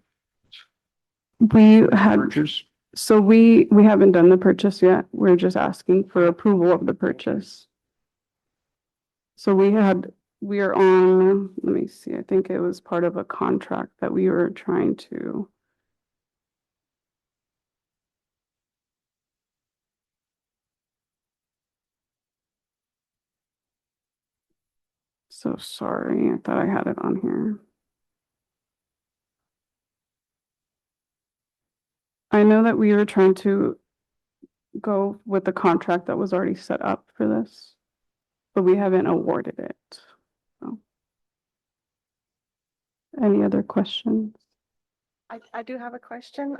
We had, Purchase? so we haven't done the purchase yet. We're just asking for approval of the purchase. So we are on, let me see, I think it was part of a contract that we were trying to. So sorry, I thought I had it on here. I know that we were trying to go with the contract that was already set up for this, but we haven't awarded it. So. Any other questions? I do have a question.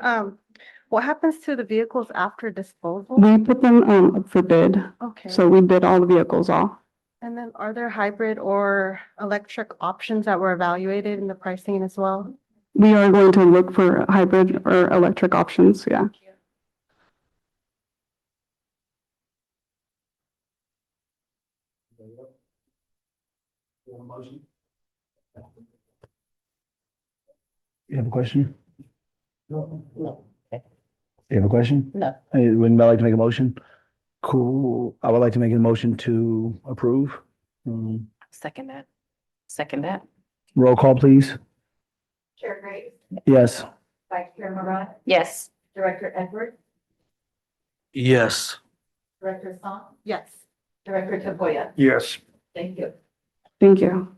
What happens to the vehicles after disposal? We put them up for bid, Okay. so we bid all the vehicles off. And then are there hybrid or electric options that were evaluated in the pricing as well? We are going to look for hybrid or electric options, yeah. You have a question? No. You have a question? No. Hey, would anybody like to make a motion? Cool. I would like to make a motion to approve. Second that. Second that. Roll call, please. Chair Graves, Yes. Vice Chair Marat, Yes. Director Edwards, Yes. Director Song, Yes. Director Tafoya. Yes. Thank you. Thank you.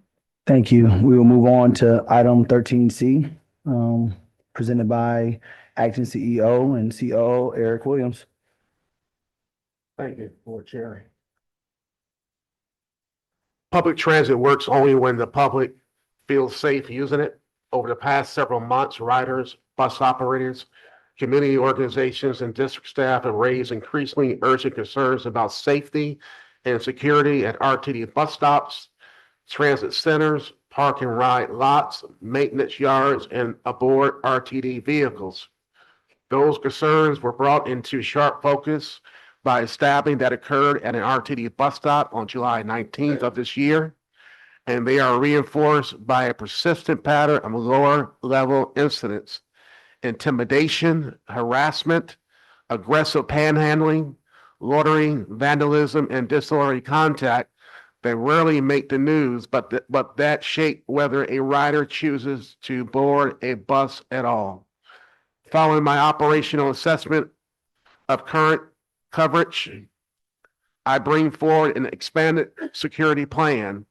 Thank you. We will move on to item 13C, presented by Acting CEO and COO Eric Williams. Thank you, Board Chair. Public transit works only when the public feels safe using it. Over the past several months, riders, bus operators, community organizations, and district staff have raised increasingly urgent concerns about safety and security at RTD bus stops, transit centers, park and ride lots, maintenance yards, and aboard RTD vehicles. Those concerns were brought into sharp focus by a stabbing that occurred at an RTD bus stop on July 19th of this year, and they are reinforced by a persistent pattern of lower level incidents, intimidation, harassment, aggressive panhandling, loitering, vandalism, and disorderly contact that rarely make the news, but that shape whether a rider chooses to board a bus at all. Following my operational assessment of current coverage, I bring forward an expanded security plan.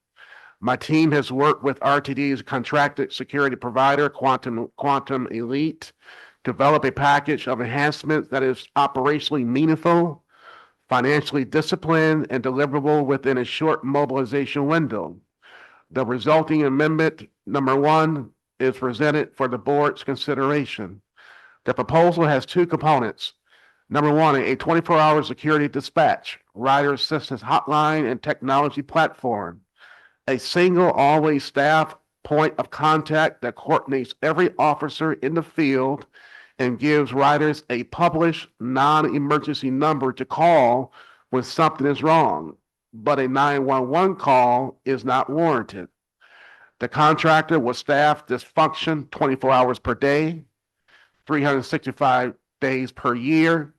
My team has worked with RTD's contracted security provider, Quantum Elite, develop a package of enhancements that is operationally meaningful, financially disciplined, and deliverable within a short mobilization window. The resulting amendment, number 1, is presented for the board's consideration. The proposal has 2 components. Number 1, a 24-hour security dispatch, rider assistance hotline, and technology platform. A single, always staff point of contact that coordinates every officer in the field and gives riders a published non-emergency number to call when something is wrong, but a 911 call is not warranted. The contractor will staff this function 24 hours per day, 365 days per year,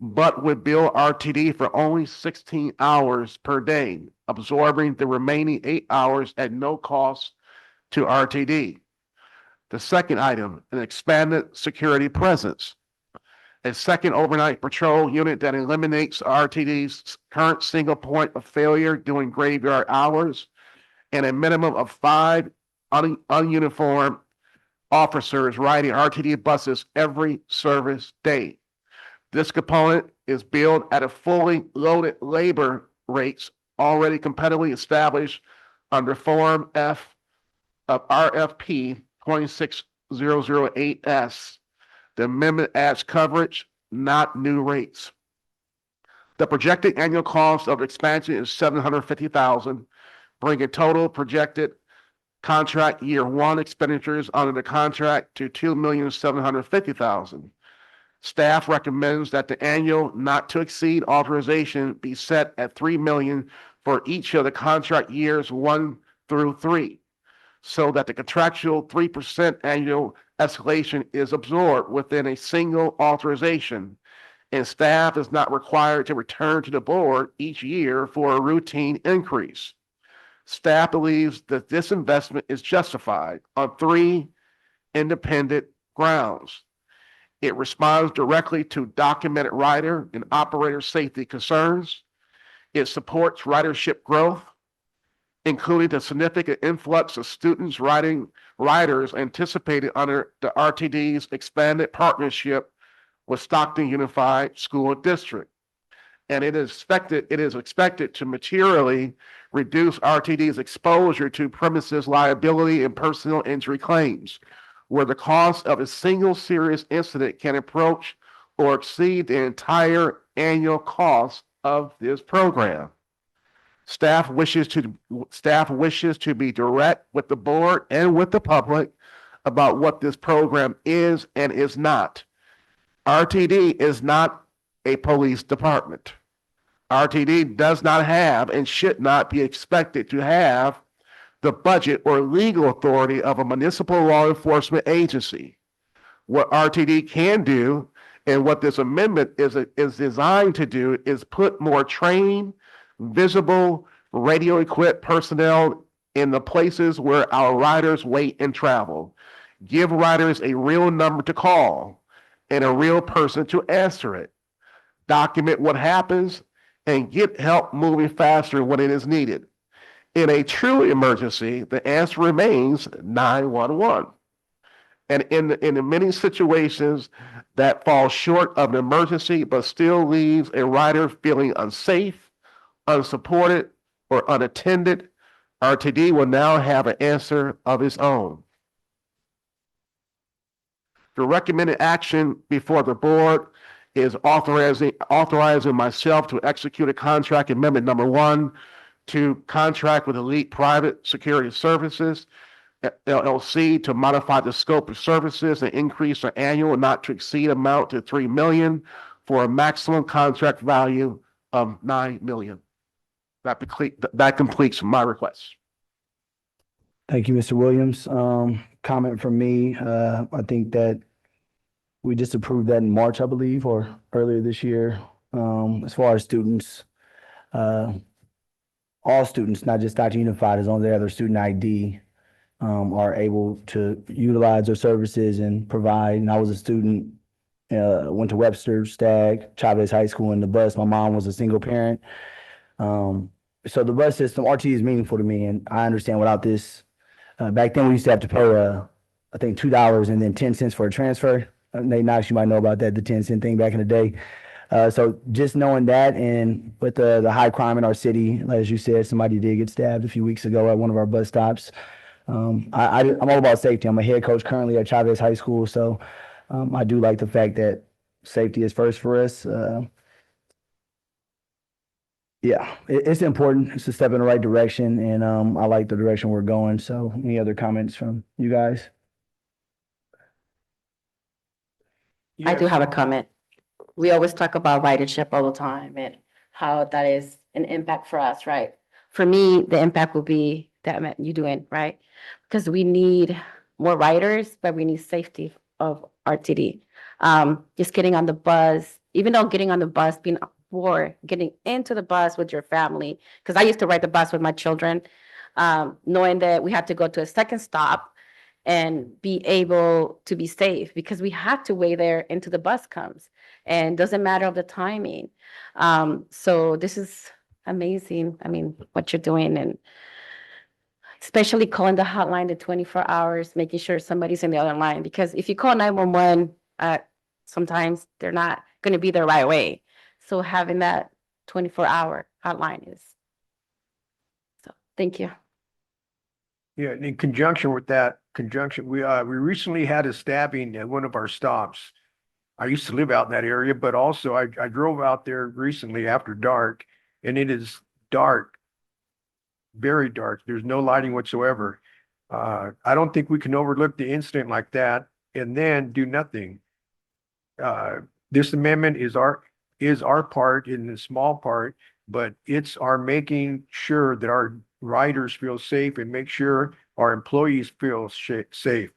but would bill RTD for only 16 hours per day, absorbing the remaining 8 hours at no cost to RTD. The second item, an expanded security presence. A second overnight patrol unit that eliminates RTD's current single point of failure during graveyard hours, and a minimum of 5 ununiformed officers riding RTD buses every service day. This component is billed at a fully loaded labor rates already competitively established under Form F of RFP 26008S. The amendment adds coverage, not new rates. The projected annual cost of expansion is $750,000, bringing total projected contract year 1 expenditures under the contract to $2,750,000. Staff recommends that the annual not to exceed authorization be set at $3 million for each of the contract years 1 through 3, so that the contractual 3% annual escalation is absorbed within a single authorization, and staff is not required to return to the board each year for a routine increase. Staff believes that this investment is justified on 3 independent grounds. It responds directly to documented rider and operator safety concerns. It supports ridership growth, including the significant influx of students riders anticipated under the RTD's expanded partnership with Stockton Unified School District. And it is expected to materially reduce RTD's exposure to premises liability and personal injury claims, where the cost of a single serious incident can approach or exceed the entire annual cost of this program. Staff wishes to be direct with the board and with the public about what this program is and is not. RTD is not a police department. RTD does not have and should not be expected to have the budget or legal authority of a municipal law enforcement agency. What RTD can do and what this amendment is designed to do is put more trained, visible, radio-equipped personnel in the places where our riders wait and travel. Give riders a real number to call and a real person to answer it. Document what happens and get help moving faster when it is needed. In a true emergency, the answer remains 911. And in many situations that fall short of an emergency, but still leaves a rider feeling unsafe, unsupported, or unattended, RTD will now have an answer of its own. The recommended action before the board is authorizing myself to execute a contract amendment number 1 to contract with Elite Private Security Services, LLC, to modify the scope of services and increase the annual not to exceed amount to $3 million for a maximum contract value of $9 million. That completes my request. Thank you, Mr. Williams. Comment from me, I think that we just approved that in March, I believe, or earlier this year. As far as students, all students, not just Dr. Unified, as long as they have their student ID, are able to utilize their services and provide. And I was a student, went to Webster, Stagg, Chavez High School in the bus. My mom was a single parent. So the bus system, RT, is meaningful to me, and I understand without this, back then we used to have to pay, I think $2 and then 10 cents for a transfer. Nate Knox, you might know about that, the 10-cent thing back in the day. So just knowing that, and with the high crime in our city, as you said, somebody did get stabbed a few weeks ago at one of our bus stops. I'm all about safety. I'm a head coach currently at Chavez High School, so I do like the fact that safety is first for us. Yeah, it's important. It's a step in the right direction, and I like the direction we're going. So any other comments from you guys? I do have a comment. We always talk about ridership all the time and how that is an impact for us, right? For me, the impact will be that you doing, right? Because we need more riders, but we need safety of RTD. Just getting on the bus, even though getting on the bus, being bored, getting into the bus with your family, because I used to ride the bus with my children, knowing that we had to go to a second stop and be able to be safe because we have to wait there until the bus comes, and doesn't matter of the timing. So this is amazing. I mean, what you're doing, and especially calling the hotline to 24 hours, making sure somebody's in the other line, because if you call 911, sometimes they're not going to be there right away. So having that 24-hour hotline is, so thank you. Yeah, and in conjunction with that, we recently had a stabbing at one of our stops. I used to live out in that area, but also I drove out there recently after dark, and it is dark, very dark. There's no lighting whatsoever. I don't think we can overlook the incident like that and then do nothing. This amendment is our part in the small part, but it's our making sure that our riders feel safe and make sure our employees feel safe.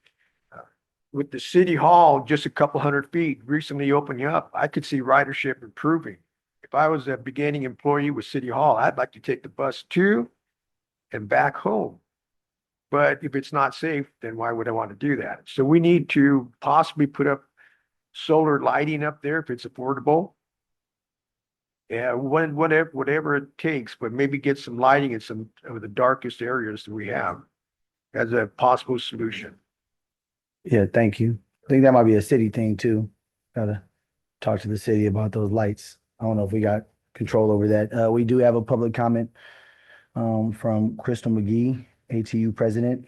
With the city hall just a couple 100 feet recently opening up, I could see ridership improving. If I was a beginning employee with City Hall, I'd like to take the bus to and back home. But if it's not safe, then why would I want to do that? So we need to possibly put up solar lighting up there if it's affordable. Yeah, whatever it takes, but maybe get some lighting in some of the darkest areas that we have as a possible solution. Yeah, thank you. I think that might be a city thing too. Gotta talk to the city about those lights. I don't know if we got control over that. We do have a public comment from Crystal McGee, ATU president.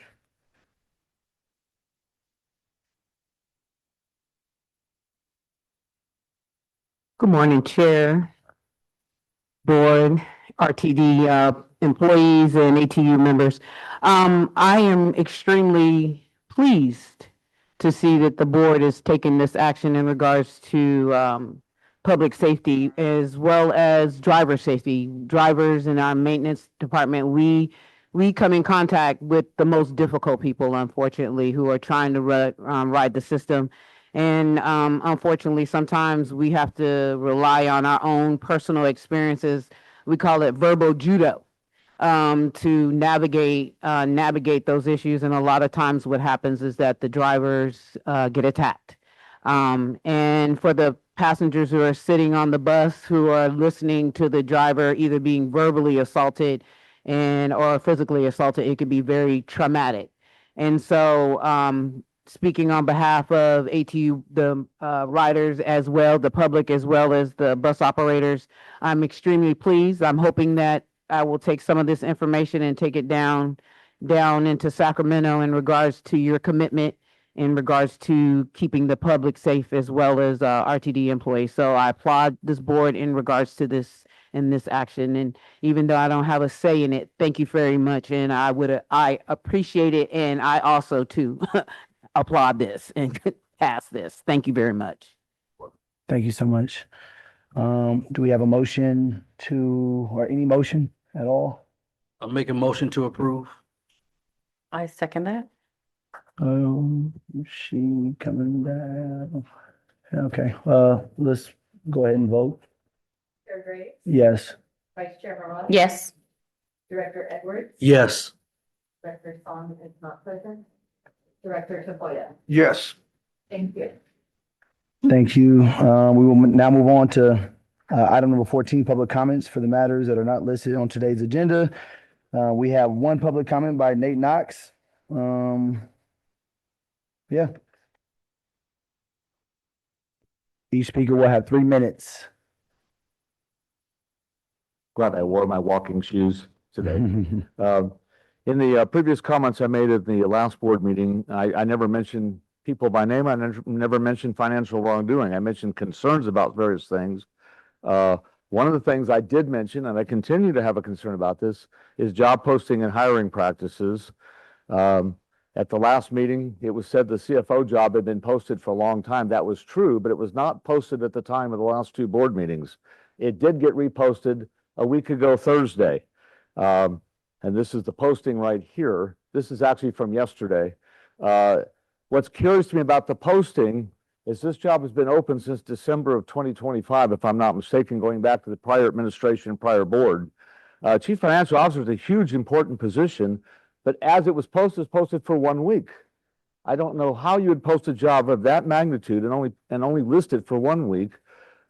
Good morning, Chair, Board, RTD employees, and ATU members. I am extremely pleased to see that the board is taking this action in regards to public safety as well as driver safety. Drivers in our maintenance department, we come in contact with the most difficult people, unfortunately, who are trying to ride the system. And unfortunately, sometimes we have to rely on our own personal experiences. We call it verbal judo, to navigate those issues. And a lot of times what happens is that the drivers get attacked. And for the passengers who are sitting on the bus who are listening to the driver either being verbally assaulted and or physically assaulted, it could be very traumatic. And so, speaking on behalf of ATU, the riders as well, the public as well as the bus operators, I'm extremely pleased. I'm hoping that I will take some of this information and take it down into Sacramento in regards to your commitment in regards to keeping the public safe as well as RTD employees. So I applaud this board in regards to this in this action. And even though I don't have a say in it, thank you very much. And I appreciate it. And I also too applaud this and pass this. Thank you very much. Thank you so much. Do we have a motion or any motion at all? I'll make a motion to approve. I second that. She coming down. Okay, let's go ahead and vote. Chair Graves, Yes. Vice Chair Morales. Yes. Director Edwards. Yes. Director Song is not present. Director Tafoya. Yes. Thank you. Thank you. We will now move on to item number 14, public comments for the matters that are not listed on today's agenda. We have one public comment by Nate Knox. Yeah. Each speaker will have 3 minutes. Glad I wore my walking shoes today. In the previous comments I made at the last board meeting, I never mentioned people by name. I never mentioned financial wrongdoing. I mentioned concerns about various things. One of the things I did mention, and I continue to have a concern about this, is job posting and hiring practices. At the last meeting, it was said the CFO job had been posted for a long time. That was true, but it was not posted at the time of the last 2 board meetings. It did get reposted a week ago Thursday. And this is the posting right here. This is actually from yesterday. What's curious to me about the posting is this job has been open since December of 2025, if I'm not mistaken, going back to the prior administration, prior board. Chief Financial Officer is a huge, important position, but as it was posted, it's posted for 1 week. I don't know how you would post a job of that magnitude and only list it for 1 week.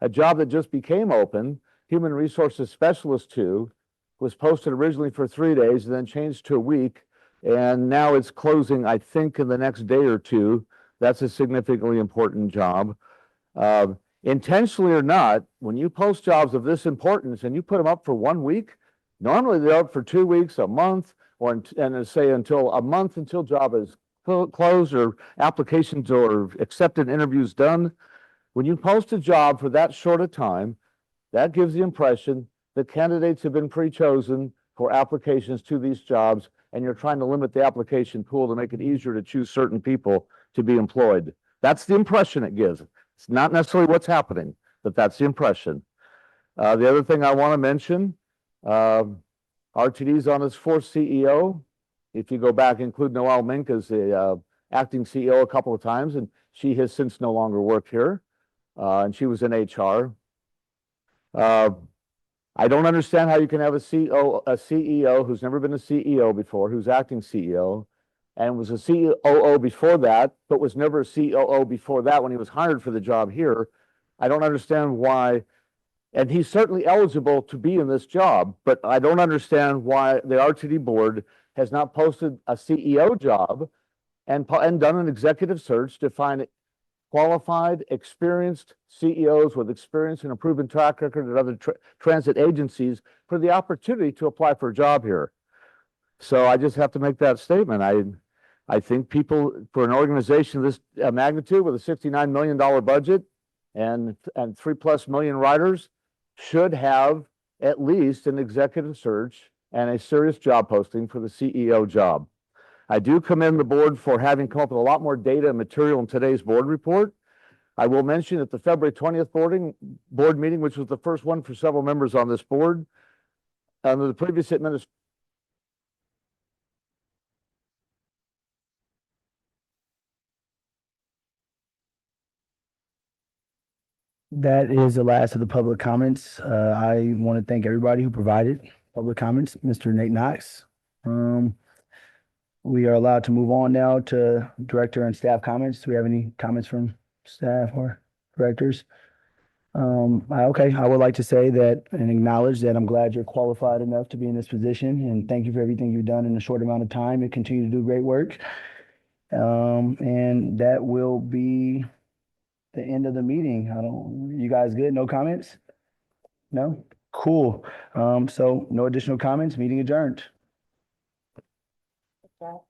A job that just became open, Human Resources Specialist 2, was posted originally for 3 days and then changed to a week. And now it's closing, I think, in the next day or two. That's a significantly important job. Intentionally or not, when you post jobs of this importance and you put them up for 1 week, normally they're up for 2 weeks, a month, and say until a month until job is closed or applications or accepted interviews done. When you post a job for that short a time, that gives the impression that candidates have been pre-chosen for applications to these jobs, and you're trying to limit the application pool to make it easier to choose certain people to be employed. That's the impression it gives. It's not necessarily what's happening, but that's the impression. The other thing I want to mention, RTD's on its 4th CEO. If you go back, include Noelle Mink as the acting CEO a couple of times, and she has since no longer worked here, and she was in HR. I don't understand how you can have a CEO who's never been a CEO before, who's acting CEO, and was a COO before that, but was never a COO before that when he was hired for the job here. I don't understand why, and he's certainly eligible to be in this job, but I don't understand why the RTD board has not posted a CEO job and done an executive search to find qualified, experienced CEOs with experience and a proven track record at other transit agencies for the opportunity to apply for a job here. So I just have to make that statement. I think people, for an organization of this magnitude with a $69 million budget and 3+ million riders, should have at least an executive search and a serious job posting for the CEO job. I do commend the board for having come up with a lot more data and material in today's board report. I will mention at the February 20th board meeting, which was the first one for several members on this board, under the previous administration, That is the last of the public comments. I want to thank everybody who provided public comments. Mr. Nate Knox. We are allowed to move on now to director and staff comments. Do we have any comments from staff or directors? Okay, I would like to say that and acknowledge that I'm glad you're qualified enough to be in this position, and thank you for everything you've done in a short amount of time and continue to do great work. And that will be the end of the meeting. You guys good? No comments? No? Cool. So no additional comments, meeting adjourned. Good job.